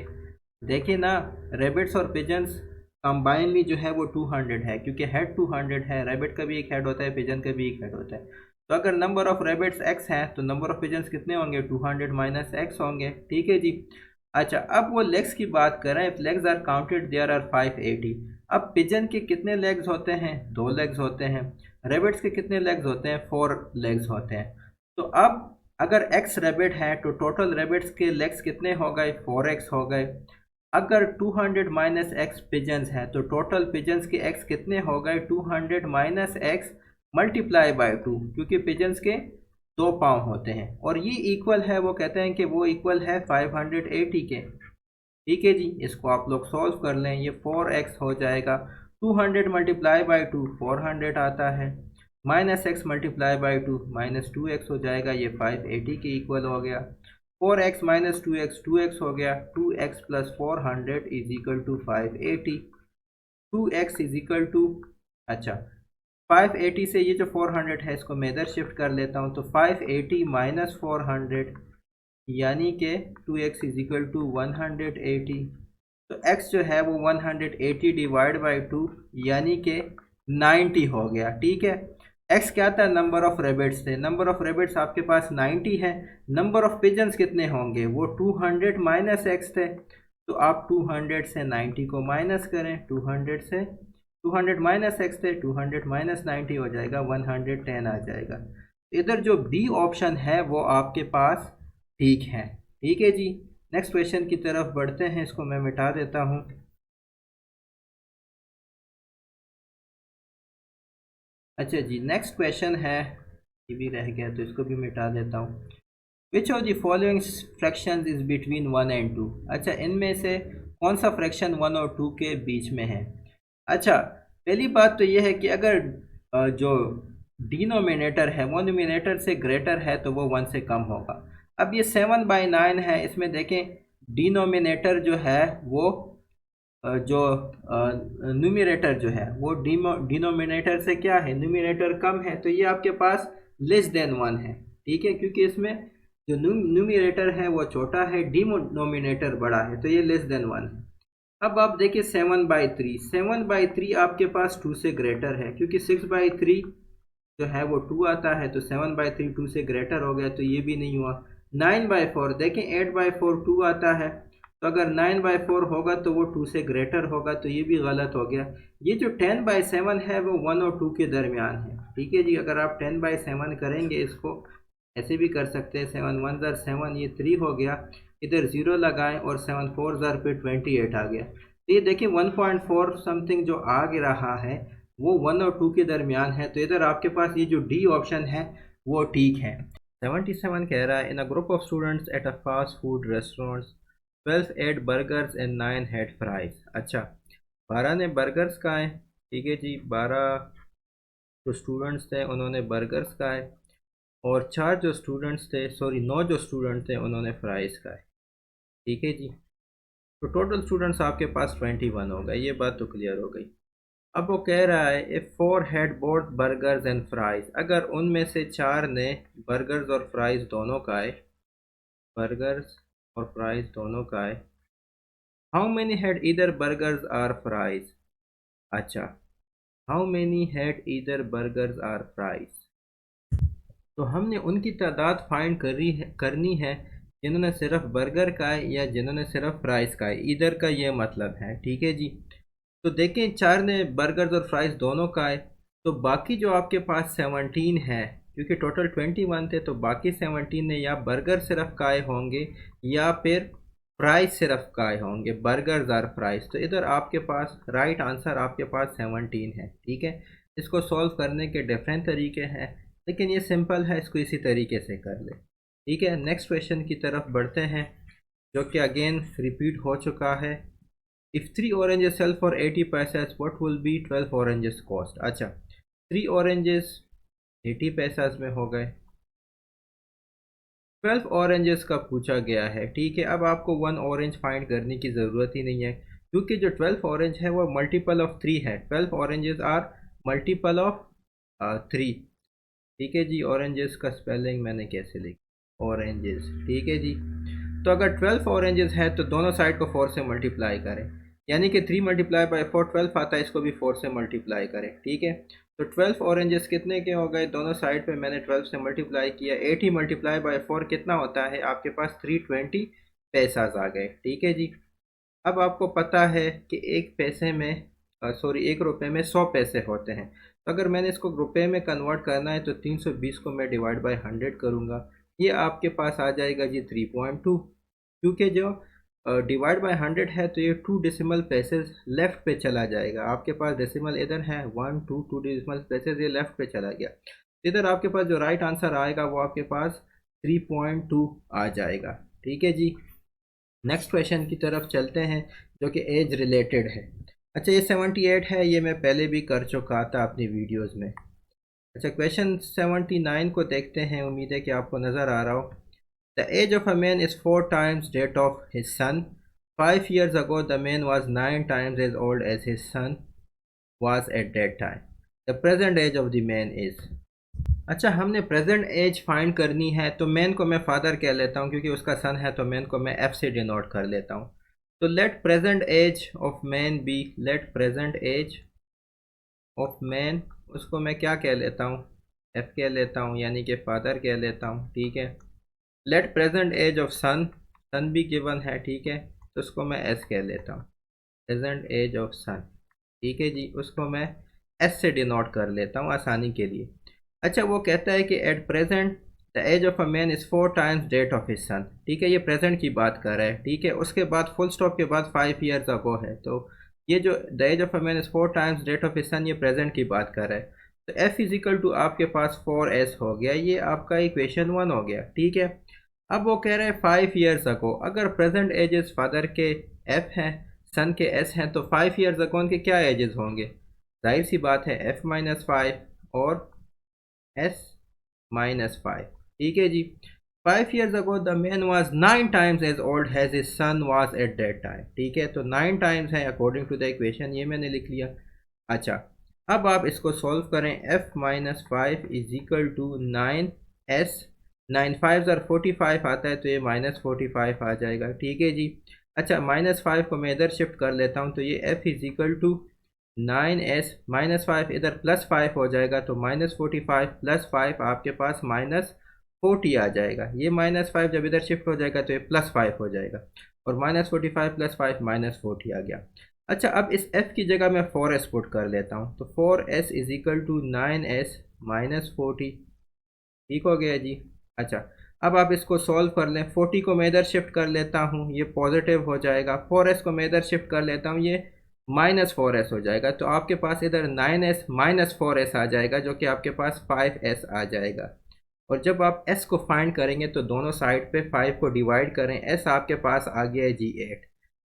देखिए ना, रैबिट्स और पिजन्स कंबाइनली जो है वो 200 है, क्योंकि हेड 200 है। रैबिट का भी एक हेड होता है, पिजन का भी एक हेड होता है। तो अगर नंबर ऑफ रैबिट्स एक्स हैं तो नंबर ऑफ पिजन्स कितने होंगे, 200 माइनस एक्स होंगे। ठीक है जी। अच्छा, अब वो लेग्स की बात करें, if legs are counted there are 580। अब पिजन के कितने लेग्स होते हैं, 2 लेग्स होते हैं। रैबिट्स के कितने लेग्स होते हैं, 4 लेग्स होते हैं। तो अब अगर एक्स रैबिट है तो टोटल रैबिट्स के लेग्स कितने हो गए, 4x हो गए। अगर 200 माइनस एक्स पिजन्स हैं तो टोटल पिजन्स के एक्स कितने हो गए, 200 माइनस एक्स मल्टीप्लाई बाई 2, क्योंकि पिजन्स के 2 पाँव होते हैं। और ये इक्वल है, वो कहते हैं कि वो इक्वल है 580 के। ठीक है जी। इसको आप लोग सॉल्व कर लें, ये 4x हो जाएगा। 200 मल्टीप्लाई बाई 2 400 आता है, minus x multiply by 2 -2x हो जाएगा, ये 580 के इक्वल हो गया। 4x माइनस 2x 2x हो गया। 2x plus 400 is equal to 580। 2x is equal to, अच्छा, 580 से ये जो 400 है इसको मैं इधर शिफ्ट कर लेता हूँ, तो 580 माइनस 400 यानी कि 2x इज इक्वल टू 180। तो x जो है वो 180 डिवाइड बाई 2 यानी कि 90 हो गया। ठीक है, x क्या था, नंबर ऑफ रेबिट्स थे, नंबर ऑफ रेबिट्स आपके पास 90 है। नंबर ऑफ पिजन्स कितने होंगे, वो 200 माइनस x थे। तो आप 200 से 90 को माइनस करें, 200 से 200 माइनस x थे, 200 माइनस 90 हो जाएगा, 110 आ जाएगा। इधर जो बी ऑप्शन है वो आपके पास ठीक है। ठीक है जी, नेक्स्ट क्वेश्चन की तरफ बढ़ते हैं, इसको मैं मिटा देता हूँ। अच्छा जी, नेक्स्ट क्वेश्चन है, ये भी रह गया तो इसको भी मिटा देता हूँ। विच of the following fraction is between 1 and 2। अच्छा, इनमें से कौन सा फ्रैक्शन 1 और 2 के बीच में है। अच्छा, पहली बात तो यह है कि अगर जो डिनोमिनेटर है वो न्यूमिनेटर से ग्रेटर है तो वो 1 से कम होगा। अब ये 7/9 है, इसमें देखें डिनोमिनेटर जो है वो जो न्यूमिनेटर जो है वो डिनोमिनेटर से क्या है, न्यूमिनेटर कम है, तो ये आपके पास लेस देन 1 है। ठीक है, क्योंकि इसमें जो न्यूमिनेटर है वो छोटा है, डिनोमिनेटर बड़ा है, तो ये लेस देन 1 है। अब आप देखिए 7/3, 7/3 आपके पास 2 से ग्रेटर है, क्योंकि 6/3 जो है वो 2 आता है, तो 7/3 2 से ग्रेटर हो गया, तो ये भी नहीं हुआ। 9/4 देखें, 8/4 2 आता है, तो अगर 9/4 होगा तो वो 2 से ग्रेटर होगा, तो ये भी गलत हो गया। ये जो 10/7 है वो 1 और 2 के दरमियान है। ठीक है जी, अगर आप 10/7 करेंगे, इसको ऐसे भी कर सकते हैं, 7 1 ज़र 7, ये 3 हो गया, इधर 0 लगाएं और 7 4 ज़र पे 28 आ गया। तो ये देखिए 1.4 समथिंग जो आ रहा है वो 1 और 2 के दरमियान है, तो इधर आपके पास ये जो डी ऑप्शन है वो ठीक है। 77 कह रहा है, in a group of students at a fast food restaurant 12 ate burgers and 9 had fries. अच्छा, 12 ने बर्गर्स खाए। ठीक है जी, 12 जो स्टूडेंट्स थे उन्होंने बर्गर्स खाए, और 4 जो स्टूडेंट्स थे, सॉरी 9 जो स्टूडेंट थे उन्होंने फ्राइज खाए। ठीक है जी, तो टोटल स्टूडेंट्स आपके पास 21 हो गए, ये बात तो क्लियर हो गई। अब वो कह रहा है, if 4 had both burgers and fries, अगर उनमें से 4 ने बर्गर्स और फ्राइज दोनों खाए, बर्गर्स और फ्राइज दोनों खाए, how many had either burgers or fries. अच्छा, how many had either burgers or fries, तो हमने उनकी तादाद फाइंड करनी है जिन्होंने सिर्फ बर्गर खाए या जिन्होंने सिर्फ फ्राइज खाए, इधर का ये मतलब है। ठीक है जी, तो देखें 4 ने बर्गर्स और फ्राइज दोनों खाए, तो बाकी जो आपके पास 17 है, क्योंकि टोटल 21 थे, तो बाकी 17 ने या बर्गर सिर्फ खाए होंगे या फिर फ्राइज सिर्फ खाए होंगे, बर्गर्स और फ्राइज। तो इधर आपके पास राइट आंसर आपके पास 17 है। ठीक है, इसको सॉल्व करने के डिफरेंट तरीके हैं, लेकिन ये सिंपल है, इसको इसी तरीके से कर ले। ठीक है, नेक्स्ट क्वेश्चन की तरफ बढ़ते हैं, जो कि अगेन रिपीट हो चुका है। If 3 oranges sell for 80 पैसेस what will be 12 oranges cost। अच्छा, 3 oranges 80 पैसेस में हो गए, 12 ऑरेंजेस का पूछा गया है। ठीक है, अब आपको 1 ऑरेंज फाइंड करने की ज़रूरत ही नहीं है, क्योंकि जो 12 ऑरेंज है वो मल्टीपल ऑफ 3 है, 12 ऑरेंजेस आर मल्टीपल ऑफ 3। ठीक है जी, ऑरेंजेस का स्पेलिंग मैंने कैसे लिखा, ऑरेंजेस। ठीक है जी, तो अगर 12 ऑरेंजेस है तो दोनों साइड को 4 से मल्टीप्लाई करें, यानी कि 3 मल्टीप्लाई बाई 4 12 आता है, इसको भी 4 से मल्टीप्लाई करें। ठीक है, तो 12 ऑरेंजेस कितने के हो गए, दोनों साइड पे मैंने 12 से मल्टीप्लाई किया, 80 मल्टीप्लाई बाई 4 कितना होता है आपके पास, 320 पैसाज आ गए। ठीक है जी, अब आपको पता है कि एक पैसे में सॉरी 1 रुपये में 100 पैसे होते हैं, तो अगर मैंने इसको रुपये में कन्वर्ट करना है तो 320 को मैं डिवाइड बाई 100 करूँगा, ये आपके पास आ जाएगा जी 3.2। क्योंकि जो डिवाइड बाय 100 है तो ये 2 डेसिमल प्लेसेस लेफ्ट पे चला जाएगा, आपके पास डेसिमल इधर है 1 2 2 डेसिमल प्लेसेस, ये लेफ्ट पे चला गया, इधर आपके पास जो राइट आंसर आएगा वो आपके पास 3.2 आ जाएगा। ठीक है जी, नेक्स्ट क्वेश्चन की तरफ चलते हैं, जो कि एज रिलेटेड है। अच्छा, ये 78 है, ये मैं पहले भी कर चुका था अपनी वीडियोस में। अच्छा, क्वेश्चन 79 को देखते हैं, उम्मीद है कि आपको नज़र आ रहा हो। The age of a man is 4 times that of his son. 5 years ago, the man was 9 times as old as his son was at that time. The present age of the man is. अच्छा, हमने present as find करनी है, तो man को मैं father कह लेता हूँ क्योंकि उसका सन है, तो मैन को मैं एफ से डिनोट कर लेता हूँ। तो let present age of man be, let present age of man, उसको मैं क्या कह लेता हूँ, एफ कह लेता हूँ, यानी कि फादर कह लेता हूँ, ठीक है। लेट प्रेजेंट एज ऑफ सन, सन भी गिवन है, ठीक है, तो उसको मैं एस कह लेता हूँ, प्रेजेंट एज ऑफ सन, ठीक है जी, उसको मैं एस से डिनोट कर लेता हूँ आसानी के लिए। अच्छा, वो कहता है कि at present the age of a man is 4 times that of his son, ठीक है, ये प्रेजेंट की बात कर रहा है, ठीक है। उसके बाद फुल स्टॉप के बाद 5 years अगो है, तो ये जो the age of a man is 4 times that of his son, ये प्रेजेंट की बात कर रहा है। तो एफ इजिकल टू आपके पास 4s हो गया, ये आपका इक्वेशन 1 हो गया, ठीक है। अब वो कह रहे हैं 5 years अगो, अगर प्रेजेंट एजेस फादर के एफ हैं, सन के एस हैं, तो 5 years अगो उनके क्या एजेस होंगे, जाहिर सी बात है f-5 और s-5, ठीक है जी। 5 years ago the man was 9 times as old has his son was at that time, ठीक है, तो 9 times है अकॉर्डिंग टू द इक्वेशन, ये मैंने लिख लिया। अच्छा, अब आप इसको सॉल्व करें, f-5 is equal to 9s, 9 5 ज़र 45 आता है, तो ये -45 आ जाएगा, ठीक है जी। अच्छा, -5 को मैं इधर शिफ्ट कर लेता हूँ, तो ये f is equal to 9s, -5 इधर +5 हो जाएगा, तो -45 +5 आपके पास -40 आ जाएगा। ये -5 जब इधर शिफ्ट हो जाएगा तो ये +5 हो जाएगा, और -45 +5 -40 आ गया। अच्छा, अब इस f की जगह मैं 4s पुट कर लेता हूँ, तो 4s is equal to 9s -40, ठीक हो गया जी। अच्छा, अब आप इसको सॉल्व कर लें, 40 को मैं इधर शिफ्ट कर लेता हूँ, ये पॉजिटिव हो जाएगा, 4s को मैं इधर शिफ्ट कर लेता हूँ, ये -4s हो जाएगा, तो आपके पास इधर 9s -4s आ जाएगा, जो कि आपके पास 5s आ जाएगा। और जब आप s को फाइंड करेंगे तो दोनों साइड पे 5 को डिवाइड करें, s आपके पास आ गया है जी 8,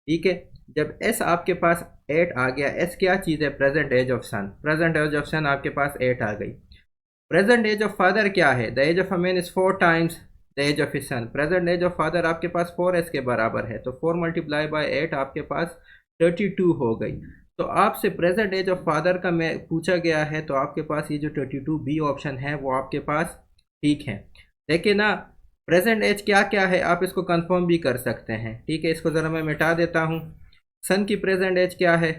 ठीक है। जब s आपके पास 8 आ गया, s क्या चीज़ है, present age of son, present age of son आपके पास 8 आ गई। प्रेजेंट एज ऑफ फादर क्या है, the age of a man is 4 times the age of his son, present age of father आपके पास 4s के बराबर है, तो 4 मल्टीप्लाई बाई 8 आपके पास 32 हो गई। तो आपसे प्रेजेंट एज ऑफ फादर का मैं पूछा गया है, तो आपके पास ये जो 32 बी ऑप्शन है वो आपके पास ठीक है। देखिए ना, प्रेजेंट एज क्या क्या है, आप इसको कंफर्म भी कर सकते हैं, ठीक है। इसको ज़रा मैं मिटा देता हूँ। सन की प्रेजेंट एज क्या है,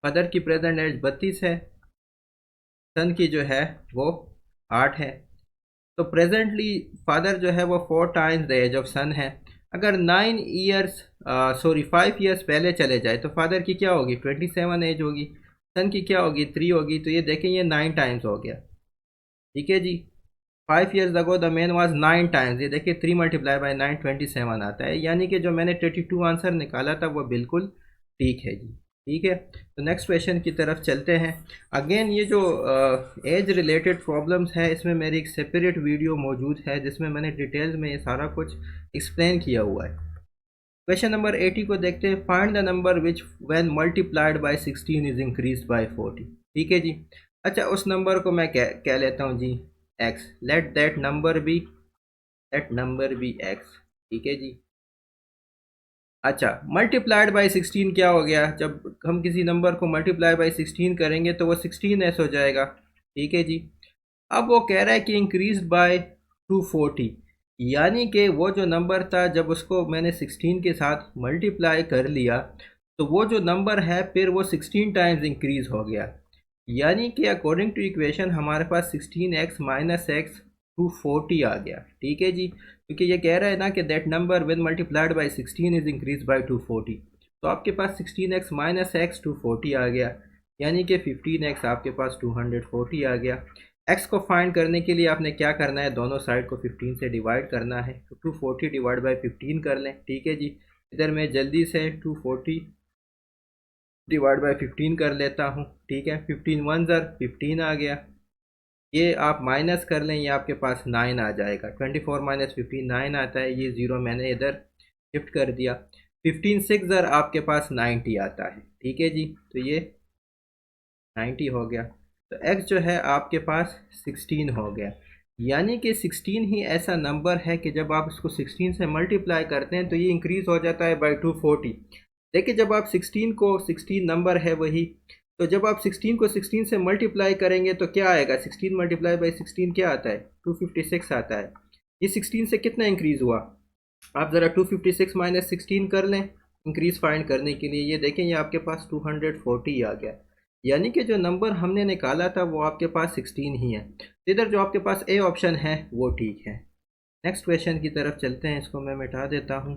फादर की प्रेजेंट एज 32 है, सन की जो है वो 8 है। तो प्रेजेंटली फादर जो है वो 4 टाइम्स द एज ऑफ सन है। अगर 9 years, सॉरी 5 years पहले चले जाए, तो फादर की क्या होगी, 27 एज होगी, सन की क्या होगी, 3 होगी, तो ये देखें ये 9 times हो गया, ठीक है जी। 5 years ago the man was 9 times, ये देखिए 3 मल्टीप्लाई बाई 9 27 आता है, यानी कि जो मैंने 32 आंसर निकाला था वो बिल्कुल ठीक है जी, ठीक है। तो नेक्स्ट क्वेश्चन की तरफ चलते हैं। अगेन ये जो एज रिलेटेड प्रॉब्लम्स है, इसमें मेरी एक सेपरेट वीडियो मौजूद है जिसमें मैंने डिटेल्स में ये सारा कुछ एक्सप्लेन किया हुआ है। क्वेश्चन नंबर 80 को देखते हैं। Find the number which when multiplied by 16 is increased by 40, ठीक है जी। अच्छा, उस नंबर को मैं कह लेता हूँ जी x, let that number be x, ठीक है जी। अच्छा, मल्टीप्लाइड बाय 16 क्या हो गया, जब हम किसी नंबर को मल्टीप्लाई बाय 16 करेंगे तो वो 16s हो जाएगा, ठीक है जी। अब वो कह रहा है कि इंक्रीज बाय 240, यानी कि वो जो नंबर था जब उसको मैंने 16 के साथ मल्टीप्लाई कर लिया, तो वो जो नंबर है फिर वो 16 टाइम्स इंक्रीज हो गया, यानी कि अकॉर्डिंग टू इक्वेशन हमारे पास 16x माइनस एक्स 240 आ गया, ठीक है जी। क्योंकि ये कह रहा है ना कि that number when multiplied by 16 is increase by 240, तो आपके पास 16x माइनस एक्स 240 आ गया, यानी कि 15x आपके पास 240 आ गया। x को फाइंड करने के लिए आपने क्या करना है, दोनों साइड को 15 से डिवाइड करना है, तो 240 डिवाइड बाई 15 कर लें, ठीक है जी। इधर मैं जल्दी से 240 डिवाइड बाई 15 कर लेता हूँ, ठीक है। 15 1 ज़र 15 आ गया, ये आप माइनस कर लें, ये आपके पास 9 आ जाएगा, 24 माइनस 15 9 आता है, ये ज़ीरो मैंने इधर शिफ्ट कर दिया। 15 6 ज़र आपके पास 90 आता है, ठीक है जी, तो ये 90 हो गया। तो x जो है आपके पास 16 हो गया, यानी कि 16 ही ऐसा नंबर है कि जब आप इसको 16 से मल्टीप्लाई करते हैं तो ये इंक्रीज़ हो जाता है बाई 240। देखिए, जब आप 16 को 16 नंबर है वही, तो जब आप 16 को 16 से मल्टीप्लाई करेंगे तो क्या आएगा, 16 मल्टीप्लाई बाई 16 क्या आता है, 256 आता है। ये 16 से कितना इंक्रीज़ हुआ, आप ज़रा 256 माइनस 16 कर लें इंक्रीज़ फाइंड करने के लिए। ये देखें ये आपके पास 240 आ गया, यानी कि जो नंबर हमने निकाला था वो आपके पास 16 ही है। तो इधर जो आपके पास ए ऑप्शन है वो ठीक है। नेक्स्ट क्वेश्चन की तरफ चलते हैं, इसको मैं मिटा देता हूँ।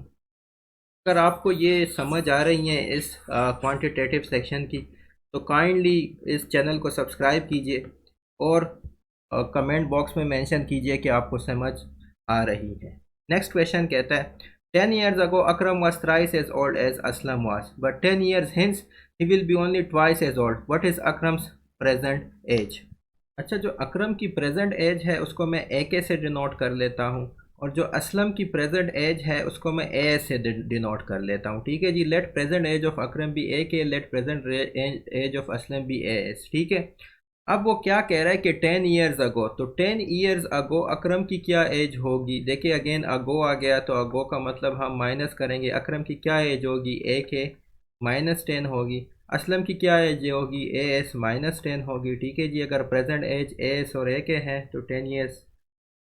अगर आपको ये समझ आ रही है इस क्वांटिटेटिव सेक्शन की तो काइंडली इस चैनल को सब्सक्राइब कीजिए और कमेंट बॉक्स में मेंशन कीजिए कि आपको समझ आ रही है। नेक्स्ट क्वेश्चन कहता है 10 years ago Akram was thrice as old as Aslam was, but 10 years hence he will be only twice as old. What is Akram's present age? अच्छा, जो अकरम की प्रेजेंट एज है उसको मैं ए के से डिनोट कर लेता हूँ, और जो असलम की प्रेजेंट एज है उसको मैं ए एस से डिनोट कर लेता हूँ। ठीक है जी, let present age of Akram be A K, let present age of Aslam be A S. ठीक है, अब वो क्या कह रहा है कि 10 ईयर्स अगो, तो 10 ईयर्स अगो अकरम की क्या एज होगी। देखिए अगेन अगो आ गया, तो अगो का मतलब हम माइनस करेंगे, अकरम की क्या एज होगी, ए के माइनस 10 होगी। असलम की क्या एज होगी, ए एस माइनस 10 होगी। ठीक है जी, अगर प्रेजेंट एज ए एस और ए के हैं तो 10 ईयर्स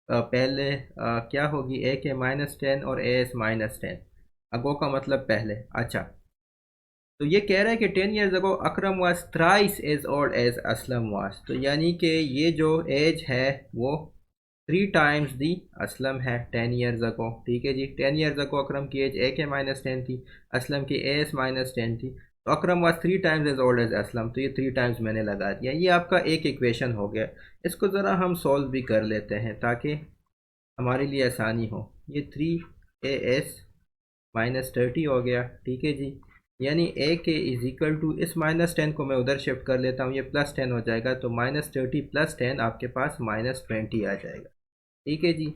पहले क्या होगी, ए के माइनस 10 और ए एस माइनस 10, अगो का मतलब पहले। अच्छा, तो ये कह रहा है कि 10 years ago Akram was thrice as old as Aslam was, तो यानी कि ये जो एज है वो 3 टाइम्स दी असलम है 10 ईयर्स अगो। ठीक है जी, 10 ईयर्स अगो अकरम की एज ए के माइनस 10 थी, असलम की ए एस माइनस 10 थी, तो Akram was 3 times as old as Aslam, तो ये 3 टाइम्स मैंने लगा दिया। ये आपका एक इक्वेशन हो गया। इसको ज़रा हम सॉल्व भी कर लेते हैं ताकि हमारे लिए आसानी हो। ये 3 AS माइनस 30 हो गया। ठीक है जी, यानी ए के इज इक्वल टू, इस माइनस 10 को मैं उधर शिफ्ट कर लेता हूँ, ये प्लस 10 हो जाएगा, तो माइनस 30 प्लस 10 आपके पास माइनस 20 आ जाएगा। ठीक है जी,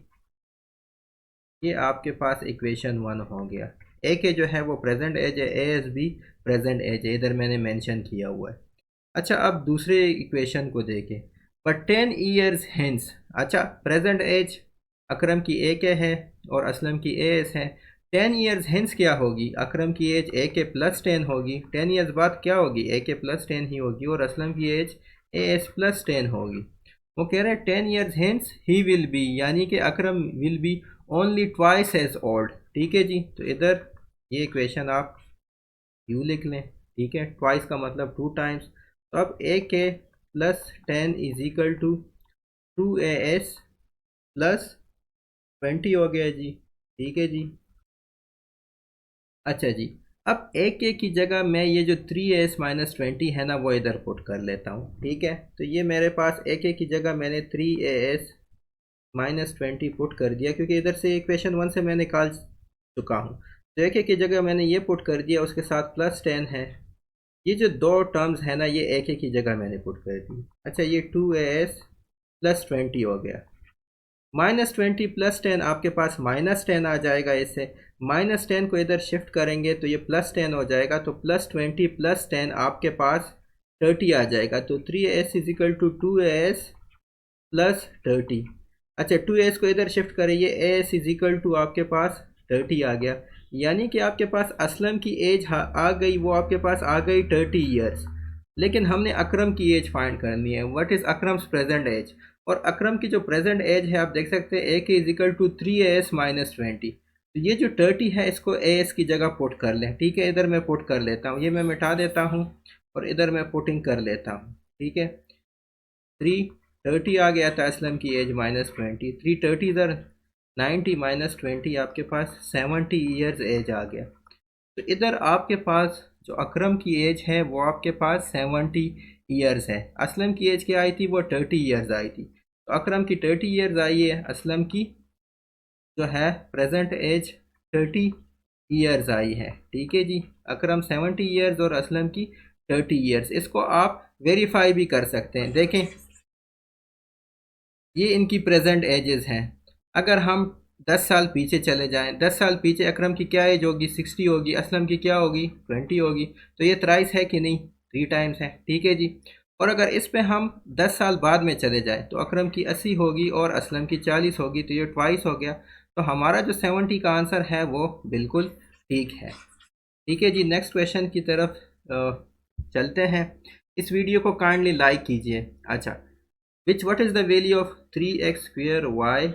ये आपके पास इक्वेशन 1 हो गया। ए के जो है वो प्रेजेंट एज है, ए एस भी प्रेजेंट एज है, इधर मैंने मेंशन किया हुआ है। अच्छा, अब दूसरे इक्वेशन को देखें, बट 10 ईयर्स हेंस, अच्छा प्रेजेंट एज अकरम की ए के है और असलम की ए एस है। 10 ईयर्स हेंस क्या होगी, अकरम की एज ए के प्लस 10 होगी, 10 ईयर्स बाद क्या होगी, ए के प्लस 10 ही होगी, और असलम की एज ए एस प्लस 10 होगी। वो कह रहे हैं 10 years hence he will be, यानी कि Akram will be only twice as old. ठीक है जी, तो इधर ये इक्वेशन आप यू लिख लें। ठीक है, ट्वाइस का मतलब 2 टाइम्स, तो अब A K plus 10 is equal to 2AS plus 20 हो गया जी। ठीक है जी, अच्छा जी, अब ए के की जगह मैं ये जो 3AS माइनस 20 है ना वो इधर पुट कर लेता हूँ। ठीक है, तो ये मेरे पास ए के की जगह मैंने 3AS माइनस 20 पुट कर दिया, क्योंकि इधर से इक्वेशन 1 से मैं निकाल चुका हूँ। तो ए के की जगह मैंने ये पुट कर दिया, उसके साथ प्लस 10 है। ये जो दो टर्म्स है ना ये एक की जगह मैंने पुट कर दी। अच्छा, ये 2AS प्लस 20 हो गया, माइनस 20 प्लस 10 आपके पास माइनस 10 आ जाएगा। इससे माइनस 10 को इधर शिफ्ट करेंगे तो ये प्लस 10 हो जाएगा, तो प्लस 20 प्लस 10 आपके पास 30 आ जाएगा। तो 3AS is equal to 2AS plus 30। अच्छा, 2AS को इधर शिफ्ट करें, ये AS इज इक्वल टू आपके पास 30 आ गया, यानी कि आपके पास असलम की एज आ गई, वो आपके पास आ गई 30 ईयर्स। लेकिन हमने अकरम की एज फाइंड करनी है, व्हाट इज़ अकरम्स प्रेजेंट एज। और अकरम की जो प्रेजेंट एज है आप देख सकते हैं ए के is equal to 3AS minus 20, तो ये जो 30 है इसको AS की जगह पुट कर लें। ठीक है, इधर मैं पुट कर लेता हूँ, ये मैं मिटा देता हूँ और इधर मैं पुटिंग कर लेता हूँ। ठीक है, 330 आ गया था असलम की एज माइनस 20, 330 इधर 90 माइनस 20 आपके पास 70 ईयर्स एज आ गया। तो इधर आपके पास जो अकरम की एज है वो आपके पास 70 ईयर्स है, असलम की एज क्या आई थी, वो 30 ईयर्स आई थी। तो अकरम की 30 ईयर्स आई है, असलम की जो है प्रेजेंट एज 30 ईयर्स आई है। ठीक है जी, अकरम 70 ईयर्स और असलम की 30 ईयर्स। इसको आप वेरीफाई भी कर सकते हैं। देखें ये इनकी प्रेजेंट एजेस हैं। अगर हम 10 साल पीछे चले जाएं, 10 साल पीछे अकरम की क्या एज होगी, 60 होगी, असलम की क्या होगी, 20 होगी, तो ये थ्राइस है कि नहीं, 3 टाइम्स है। ठीक है जी, और अगर इस पे हम 10 साल बाद में चले जाएं तो अकरम की 80 होगी और असलम की 40 होगी, तो ये ट्वाइस हो गया। तो हमारा जो 70 का आंसर है वो बिल्कुल ठीक है। ठीक है जी, नेक्स्ट क्वेश्चन की तरफ चलते हैं। इस वीडियो को काइंडली लाइक कीजिए। अच्छा, which what is the value of 3x² y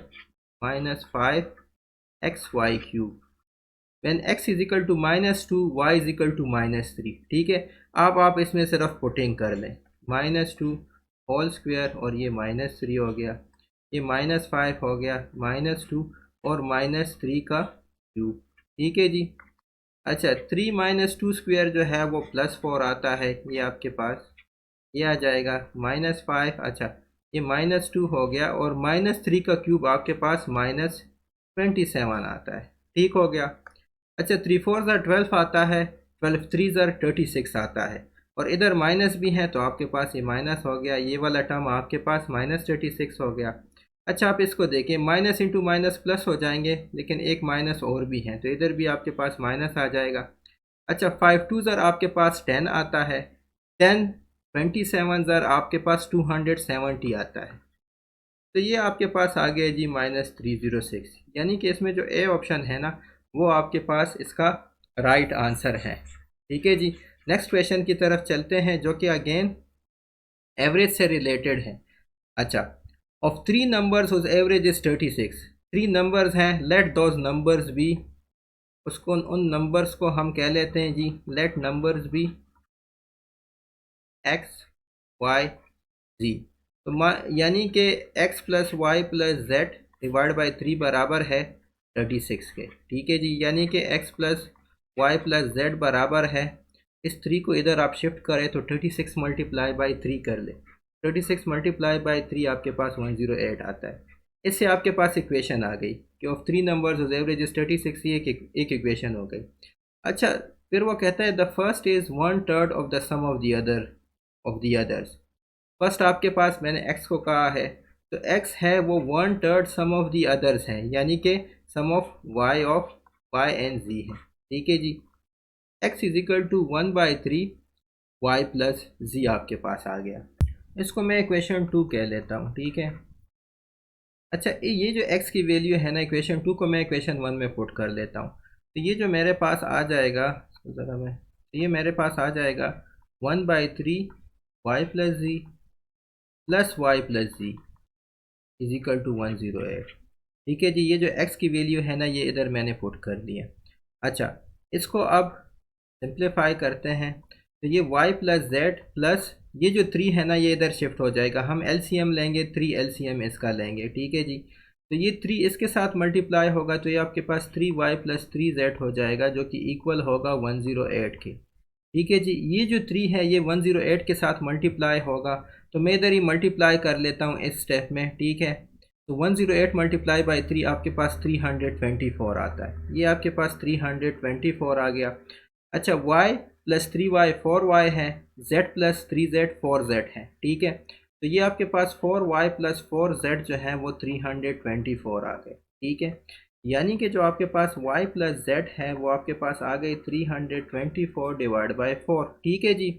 minus 5xy³ when x is equal to -2 y is equal to -3। ठीक है, अब आप इसमें सिर्फ पुटिंग कर लें, -2 होल स्क्वायर और ये -3 हो गया, ये -5 हो गया, -2 और -3 का क्यूब। ठीक है जी। अच्छा, 3 -2 स्क्वायर जो है वो +4 आता है, ये आपके पास ये आ जाएगा -5। अच्छा, ये -2 हो गया और -3 का क्यूब आपके पास -27 आता है। ठीक हो गया। अच्छा, 3 4 ज़र 12 आता है, 12 3 ज़र 36 आता है, और इधर माइनस भी है तो आपके पास ये माइनस हो गया, ये वाला टर्म आपके पास -36 हो गया। अच्छा, आप इसको देखें, माइनस इंटू माइनस प्लस हो जाएंगे, लेकिन एक माइनस और भी है तो इधर भी आपके पास माइनस आ जाएगा। अच्छा, 5 2 ज़र आपके पास 10 आता है, 10 27 ज़र आपके पास 270 आता है, तो ये आपके पास आ गया जी -306। यानी कि इसमें जो ए ऑप्शन है ना वो आपके पास इसका राइट आंसर है। ठीक है जी। नेक्स्ट क्वेश्चन की तरफ चलते हैं जो कि अगेन एवरेज से रिलेटेड है। अच्छा, of 3 numbers whose average is 36। 3 numbers हैं, लेट दोज नंबर्स बी, उसको उन नंबर्स को हम कह लेते हैं जी let numbers be X Y Z. तो यानी कि x plus Y plus Z divide by 3 बराबर है 36 के। ठीक है जी, यानी कि x plus Y plus Z बराबर है, इस 3 को इधर आप शिफ्ट करें तो 36 मल्टीप्लाई बाई 3 कर ले, 36 मल्टीप्लाई बाई 3 आपके पास 108 आता है। इससे आपके पास इक्वेशन आ गई कि ऑफ 3 नंबर्स एवरेज इज 36। ये एक इक्वेशन हो गई। अच्छा, फिर वो कहता है the first is 1/3 of the sum of the others. First आपके पास मैंने x को कहा है, तो x है वो 1/3 सम ऑफ दी अदर्स हैं, यानी कि sum of y and z है। ठीक है जी। x is equal to 1/3 y plus z आपके पास आ गया। इसको मैं इक्वेशन 2 कह लेता हूँ। ठीक है। अच्छा, ये जो x की वैल्यू है ना, इक्वेशन 2 को मैं इक्वेशन 1 में पुट कर लेता हूँ, तो ये जो मेरे पास आ जाएगा, ज़रा मैं, ये मेरे पास आ जाएगा 1/3 y plus z plus Y plus G is equal to 108। ठीक है जी। ये जो x की वैल्यू है ना ये इधर मैंने पुट कर दिया। अच्छा, इसको अब सिंप्लीफाई करते हैं, तो ये y प्लस जेड प्लस ये जो 3 है ना ये इधर शिफ्ट हो जाएगा, हम LCM लेंगे, 3 LCM इसका लेंगे। ठीक है जी। तो ये 3 इसके साथ मल्टीप्लाई होगा तो ये आपके पास 3y प्लस 3z हो जाएगा, जो कि इक्वल होगा 108 के। ठीक है जी। ये जो 3 है ये 108 के साथ मल्टीप्लाई होगा, तो मैं इधर ही मल्टीप्लाई कर लेता हूँ इस स्टेप में। ठीक है, तो 108 मल्टीप्लाई बाई 3 आपके पास 324 आता है, ये आपके पास 324 आ गया। अच्छा, y प्लस 3y 4y है, z प्लस 3z 4z है। ठीक है, तो ये आपके पास 4y प्लस 4z जो है वो 324 आ गए। ठीक है, यानी कि जो आपके पास y प्लस जेड है वो आपके पास आ गई 324 डिवाइड बाई 4। ठीक है जी।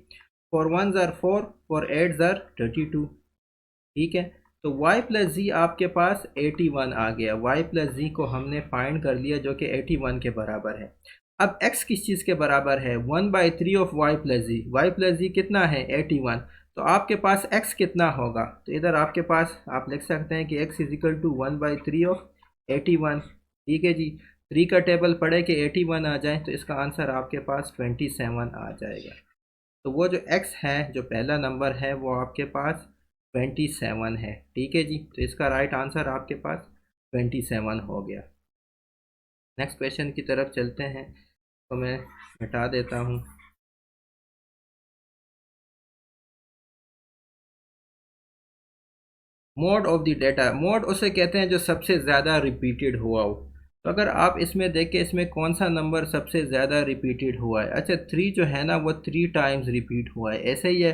4 1 ज़र 4, 4 8 ज़र 32। ठीक है, तो y प्लस जी आपके पास 81 आ गया। y प्लस जी को हमने फाइंड कर लिया जो कि 81 के बराबर है। अब x किस चीज़ के बराबर है? 1/3 of y plus Z. Y plus Z कितना है? 81। तो आपके पास x कितना होगा? तो इधर आपके पास आप लिख सकते हैं कि x is equal to 1/3 of 81। ठीक है जी। 3 का टेबल पढ़े कि 81 आ जाए तो इसका आंसर आपके पास 27 आ जाएगा। तो वो जो x है, जो पहला नंबर है, वो आपके पास 27 है। ठीक है जी। तो इसका राइट आंसर आपके पास 27 हो गया। नेक्स्ट क्वेश्चन की तरफ चलते हैं, तो मैं हटा देता हूँ। Mode of the data, mode उसे कहते हैं जो सबसे ज़्यादा रिपीटेड हुआ हो। तो अगर आप इसमें देखें, इसमें कौन सा नंबर सबसे ज़्यादा रिपीटेड हुआ है? अच्छा, 3 जो है ना वो 3 टाइम्स रिपीट हुआ है। ऐसे ही है,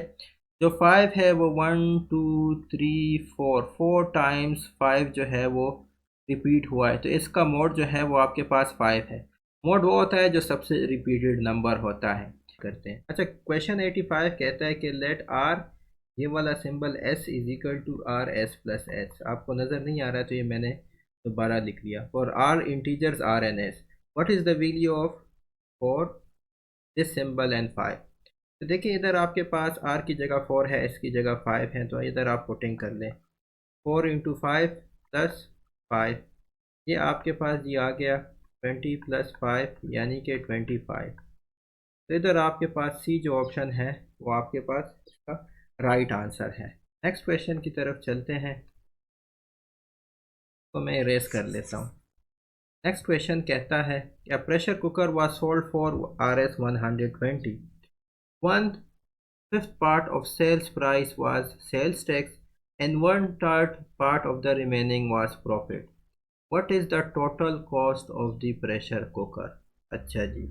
जो 5 है वो 1 2 3 4 4 टाइम्स 5 जो है वो रिपीट हुआ है, तो इसका मोड जो है वो आपके पास 5 है। मोड वो होता है जो सबसे रिपीटेड नंबर होता है। करते हैं। अच्छा, क्वेश्चन 85 कहता है कि लेट आर, ये वाला symbol s is equal to R S plus H. आपको नज़र नहीं आ रहा है तो ये मैंने दोबारा लिख लिया। For R integers R N S, what is the value of for this symbol and 5। तो देखिए इधर आपके पास आर की जगह 4 है, एस की जगह 5 है, तो इधर आप पुटिंग कर लें 4 × 5 + 5, ये आपके पास जी आ गया 20 + 5 यानी कि 25। तो इधर आपके पास सी जो ऑप्शन है वो आपके पास इसका राइट आंसर है। नेक्स्ट क्वेश्चन की तरफ चलते हैं, तो मैं इरेज कर लेता हूँ। नेक्स्ट क्वेश्चन कहता है कि a pressure cooker was sold for Rs 120, 1/5 part of sales price was sales tax and 1/3 part of the remaining was profit. What is the total cost of the pressure cooker? अच्छा जी,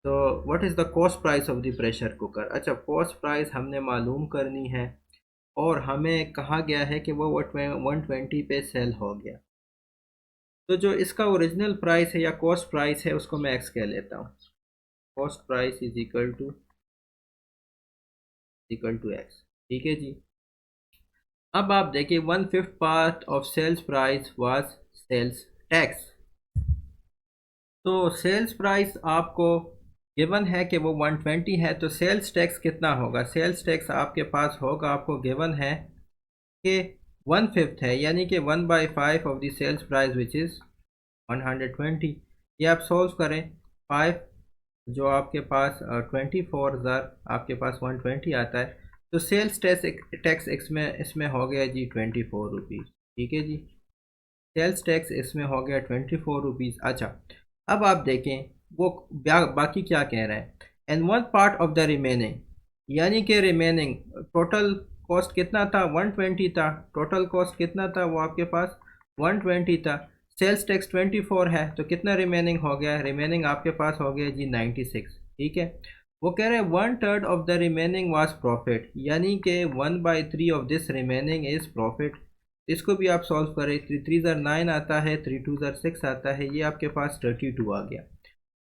तो what is the cost price of the pressure cooker. अच्छा, cost price हमने मालूम करनी है और हमें कहा गया है कि वो 120 पे सेल हो गया। तो जो इसका ओरिजिनल प्राइस है या कॉस्ट प्राइस है उसको मैं एक्स कह लेता हूँ। Cost price is equal to X. ठीक है जी। अब आप देखिए 1/5 part of sales price was sales tax. तो सेल्स प्राइस आपको गिवन है कि वो 120 है, तो सेल्स टैक्स कितना होगा? सेल्स टैक्स आपके पास होगा, आपको गिवन है कि 1/5 है यानी कि 1/5 of the sales price which is 120। ये आप सॉल्व करें, 5 जो आपके पास 24,000 आपके पास 120 आता है, तो सेल्स टैक्स इसमें हो गया जी 24 रुपीज़। ठीक है जी, सेल्स टैक्स इसमें हो गया 24 रुपीज़। अच्छा, अब आप देखें वो बाकी क्या कह रहे हैं, एंड 1/3 ऑफ द रिमेनिंग, यानी कि रिमेनिंग टोटल कॉस्ट कितना था? 120 था। टोटल कॉस्ट कितना था? वो आपके पास 120 था। सेल्स टैक्स 24 है, तो कितना रिमेनिंग हो गया? रिमेनिंग आपके पास हो गया जी 96। ठीक है, वो कह रहे हैं 1/3 of the remaining was profit, यानी कि 1/3 of this remaining is profit. इसको भी आप सॉल्व करें, 3 ज़र 9 आता है, 3 ज़र 6 आता है, ये आपके पास 32 आ गया।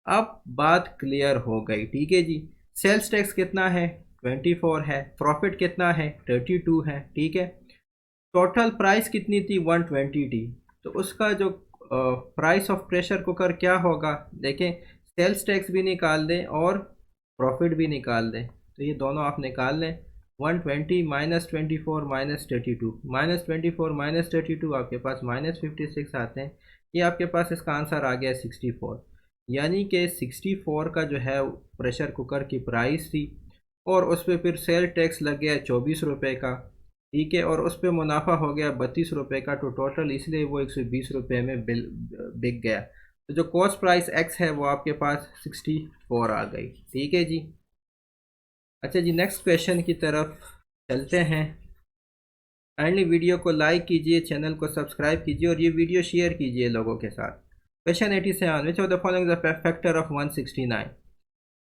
अब बात क्लियर हो गई। ठीक है जी, सेल्स टैक्स कितना है? 24 है, प्रॉफिट कितना है? 32 है। ठीक है, टोटल प्राइस कितनी थी? 120 थी। तो उसका जो प्राइस ऑफ प्रेशर कुकर क्या होगा? देखें, सेल्स टैक्स भी निकाल दें और प्रॉफिट भी निकाल दें, तो ये दोनों आप निकाल लें। 120 -24 -32, -24 -32 आपके पास -56 आते हैं। ये आपके पास इसका आंसर आ गया 64, यानी कि 64 का जो है प्रेशर कुकर की प्राइस थी और उस पर फिर सेल टैक्स लग गया 24 रुपये का। ठीक है, और उस पर मुनाफा हो गया 32 रुपये का, तो टोटल इसलिए वो 120 रुपये में बिक गया। तो जो कॉस्ट प्राइस एक्स है वो आपके पास 64 आ गई। ठीक है जी। अच्छा जी, नेक्स्ट क्वेश्चन की तरफ चलते हैं। काइंडली वीडियो को लाइक कीजिए, चैनल को सब्सक्राइब कीजिए और ये वीडियो शेयर कीजिए लोगों के साथ। Question 87, which of the following is the factor of 169?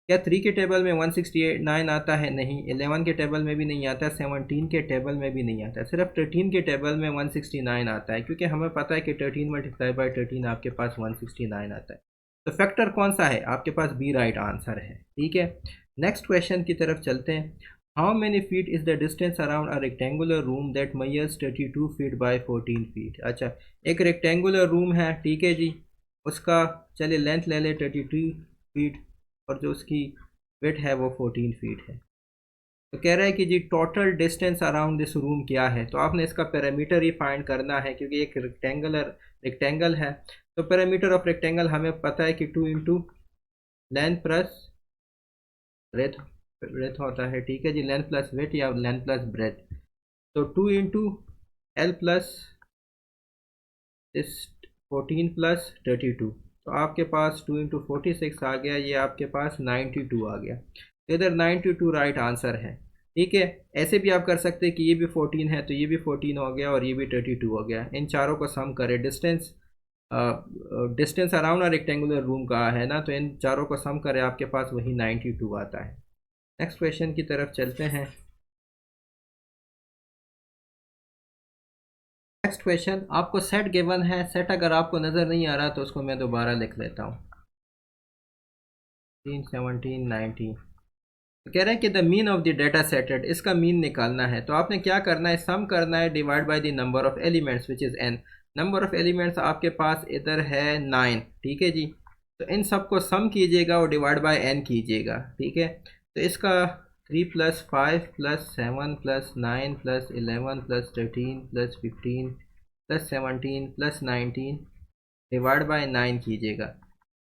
क्या 3 के टेबल में 169 आता है? नहीं। 11 के टेबल में भी नहीं आता, 17 के टेबल में भी नहीं आता, सिर्फ 13 के टेबल में 169 आता है, क्योंकि हमें पता है कि 13 × 13 आपके पास 169 आता है। तो फैक्टर कौन सा है? आपके पास बी राइट आंसर है। ठीक है, नेक्स्ट क्वेश्चन की तरफ चलते हैं। How many feet is the distance around a rectangular room that measures 32 feet by 14 feet? अच्छा, एक रेक्टेंगुलर रूम है। ठीक है जी, उसका चलिए लेंथ ले ले 32 फीट और जो उसकी विड्थ है वो 14 फीट है। तो कह रहा है कि जी total distance around this room क्या है? तो आपने इसका पैरामीटर ही फाइंड करना है, क्योंकि एक रेक्टेंगल है। तो पैरामीटर ऑफ रेक्टेंगल हमें पता है कि 2 इंटू लेंथ प्लस ब्रेथ होता है। ठीक है जी, लेंथ प्लस विड्थ या लेंथ प्लस ब्रेथ। तो 2 इंटू एल प्लस इस 14 प्लस 32, तो आपके पास 2 इंटू 46 आ गया, ये आपके पास 92 आ गया। तो इधर 92 राइट आंसर है। ठीक है, ऐसे भी आप कर सकते हैं कि ये भी 14 है तो ये भी 14 हो गया और ये भी 32 हो गया। इन चारों को सम करें, distance around a rectangular room का है ना, तो इन चारों को सम करें, आपके पास वही 92 आता है। नेक्स्ट क्वेश्चन की तरफ चलते हैं। नेक्स्ट क्वेश्चन, आपको सेट गिवन है। सेट अगर आपको नज़र नहीं आ रहा तो उसको मैं दोबारा लिख लेता हूँ। 17 19 तो कह रहे हैं कि the mean of the data settled, इसका मीन निकालना है। तो आपने क्या करना है? सम करना है, divide by the number of elements which is n। Number of elements आपके पास इधर है 9। ठीक है जी, तो इन सब को सम कीजिएगा और डिवाइड बाय n कीजिएगा। ठीक है, तो इसका 3 + 5 + 7 + 9 + 11 + 13 + 15 + 17 + 19 डिवाइड बाय 9 कीजिएगा।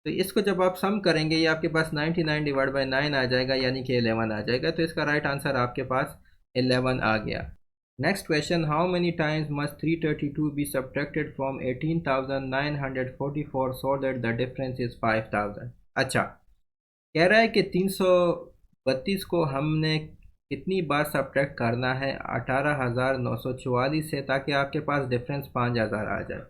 तो इसको जब आप सम करेंगे ये आपके पास 99 डिवाइड बाय 9 आ जाएगा, यानी कि 11 आ जाएगा। तो इसका राइट आंसर आपके पास 11 आ गया। Next question, how many times must 332 be subtracted from 18,944 so that the difference is 5000। अच्छा, कह रहा है कि 332 को हमने कितनी बार सब्ट्रैक्ट करना है 18,944 से, ताकि आपके पास डिफरेंस 5000 आ जाए।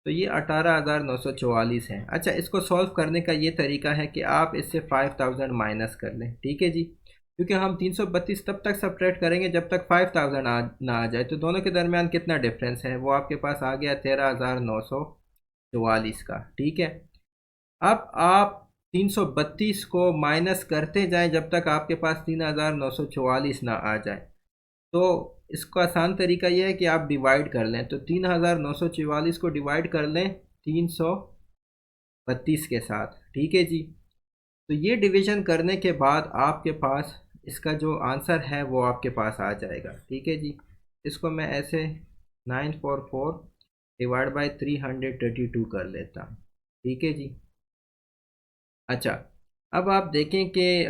तो ये 18,944 है। अच्छा, इसको सॉल्व करने का ये तरीका है कि आप इससे 5000 माइनस कर लें, ठीक है जी, क्योंकि हम 332 तब तक सब्ट्रैक्ट करेंगे जब तक 5000 ना आ जाए। तो दोनों के दरमियान कितना डिफरेंस है, वो आपके पास आ गया 13,944 का, ठीक है। अब आप 332 को माइनस करते जाएं जब तक आपके पास 3,944 ना आ जाए। तो इसका आसान तरीका यह है कि आप डिवाइड कर लें। तो 3,944 को डिवाइड कर लें 332 के साथ, ठीक है जी। तो ये डिवीजन करने के बाद आपके पास इसका जो आंसर है वो आपके पास आ जाएगा, ठीक है जी। इसको मैं ऐसे 944 डिवाइड बाई 332 कर लेता हूँ, ठीक है जी। अच्छा, अब आप देखें कि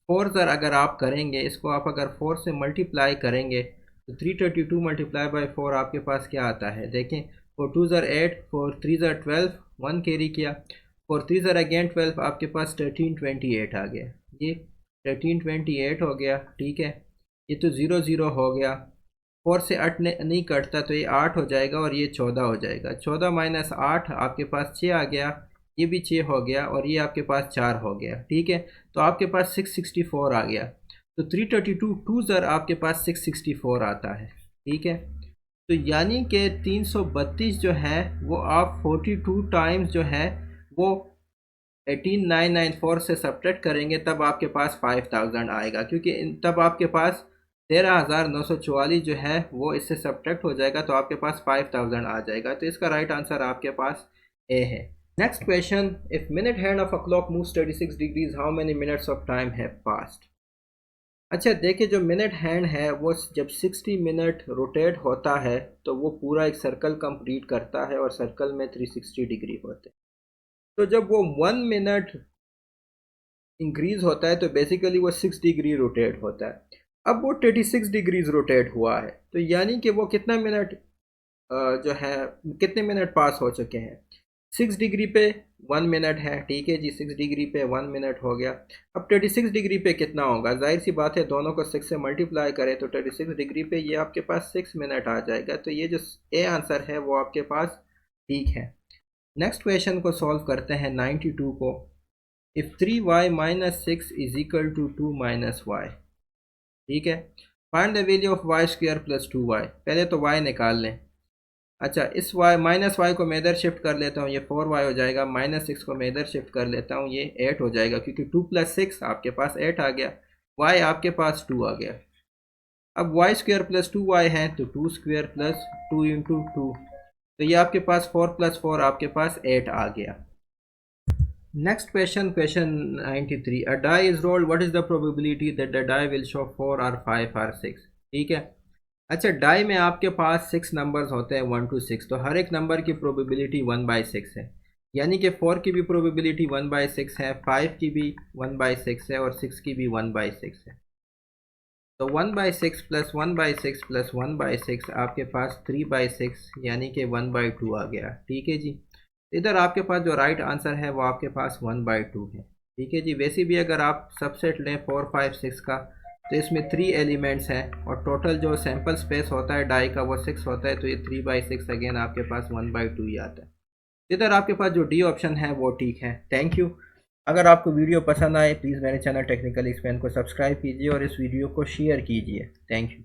4 ज़र अगर आप करेंगे, इसको आप अगर 4 से मल्टीप्लाई करेंगे तो 332 मल्टीप्लाई बाई 4 आपके पास क्या आता है, देखें। 4 2 ज़र 8, 4 3 ज़र 12, 1 कैरी किया, 4 3 ज़र अगेन 12, आपके पास 1328 आ गया। ये 1328 हो गया, ठीक है। ये तो 0 0 हो गया, 4 से 8 नहीं कटता तो ये 8 हो जाएगा और ये 14 हो जाएगा। 14 माइनस 8 आपके पास 6 आ गया, ये भी 6 हो गया और ये आपके पास 4 हो गया, ठीक है। तो आपके पास 664 आ गया। तो 332 2 ज़र आपके पास 664 आता है, ठीक है। तो यानी कि 332 जो है वो आप 42 टाइम्स जो है वो 18994 से सब्ट्रैक्ट करेंगे, तब आपके पास 5000 आएगा, क्योंकि तब आपके पास 13,944 जो है वो इससे सब्ट्रैक्ट हो जाएगा, तो आपके पास 5000 आ जाएगा। तो इसका राइट आंसर आपके पास ए है। Next question, if minute hand of a clock moves 36 degrees how many minutes of time have passed. अच्छा, देखिए, जो मिनट हैंड है वो जब 60 मिनट रोटेट होता है तो वो पूरा एक सर्कल कंप्लीट करता है और सर्कल में 360 डिग्री होते हैं। तो जब वो 1 मिनट इंक्रीज होता है तो बेसिकली वो 6 डिग्री रोटेट होता है। अब वो 36 डिग्रीज रोटेट हुआ है, तो यानी कि वो कितना मिनट जो है कितने मिनट पास हो चुके हैं। 6 डिग्री पे 1 मिनट है, ठीक है जी। 6 डिग्री पे 1 मिनट हो गया। अब 36 डिग्री पे कितना होगा, जाहिर सी बात है दोनों को 6 से मल्टीप्लाई करें तो 36 डिग्री पे ये आपके पास 6 मिनट आ जाएगा। तो ये जो ए आंसर है वो आपके पास ठीक है। नेक्स्ट क्वेश्चन को सॉल्व करते हैं 92 को। If 3y minus 6 is equal to 2 minus Y, ठीक है। Find the value of Y square plus 2y। पहले तो y निकाल लें। अच्छा, इस y माइनस वाई को मैं इधर शिफ्ट कर लेता हूँ, ये 4y हो जाएगा। माइनस 6 को मैं इधर शिफ्ट कर लेता हूँ, ये 8 हो जाएगा, क्योंकि 2 + 6 आपके पास 8 आ गया, y आपके पास 2 आ गया। अब वाई स्क्वायर प्लस 2y है तो 2 स्क्वायर प्लस 2 इंटू 2, तो ये आपके पास 4 + 4 आपके पास 8 आ गया। Next question, question 93. A die is rolled. What is the probability that the die will show 4 or 5 or 6? ठीक है। अच्छा, डाई में आपके पास 6 नंबर्स होते हैं 1 to 6, तो हर एक नंबर की प्रोबेबिलिटी 1/6 है। यानी कि 4 की भी प्रोबेबिलिटी 1/6 है, 5 की भी 1/6 है और 6 की भी 1/6 है। तो 1/6 प्लस 1/6 प्लस 1/6 आपके पास 3/6 यानी कि 1/2 आ गया, ठीक है जी। इधर आपके पास जो राइट आंसर है वो आपके पास 1/2 है, ठीक है जी। वैसे भी अगर आप सबसेट लें 4 5 6 का तो इसमें 3 एलिमेंट्स हैं और टोटल जो सैंपल स्पेस होता है डाई का वो 6 होता है, तो ये 3/6 अगेन आपके पास 1/2 ही आता है। इधर आपके पास जो डी ऑप्शन है वो ठीक है। Thank you. अगर आपको वीडियो पसंद आए प्लीज़ मेरे चैनल टेक्निकल एक्सप्लेन को सब्सक्राइब कीजिए और इस वीडियो को शेयर कीजिए। Thank you.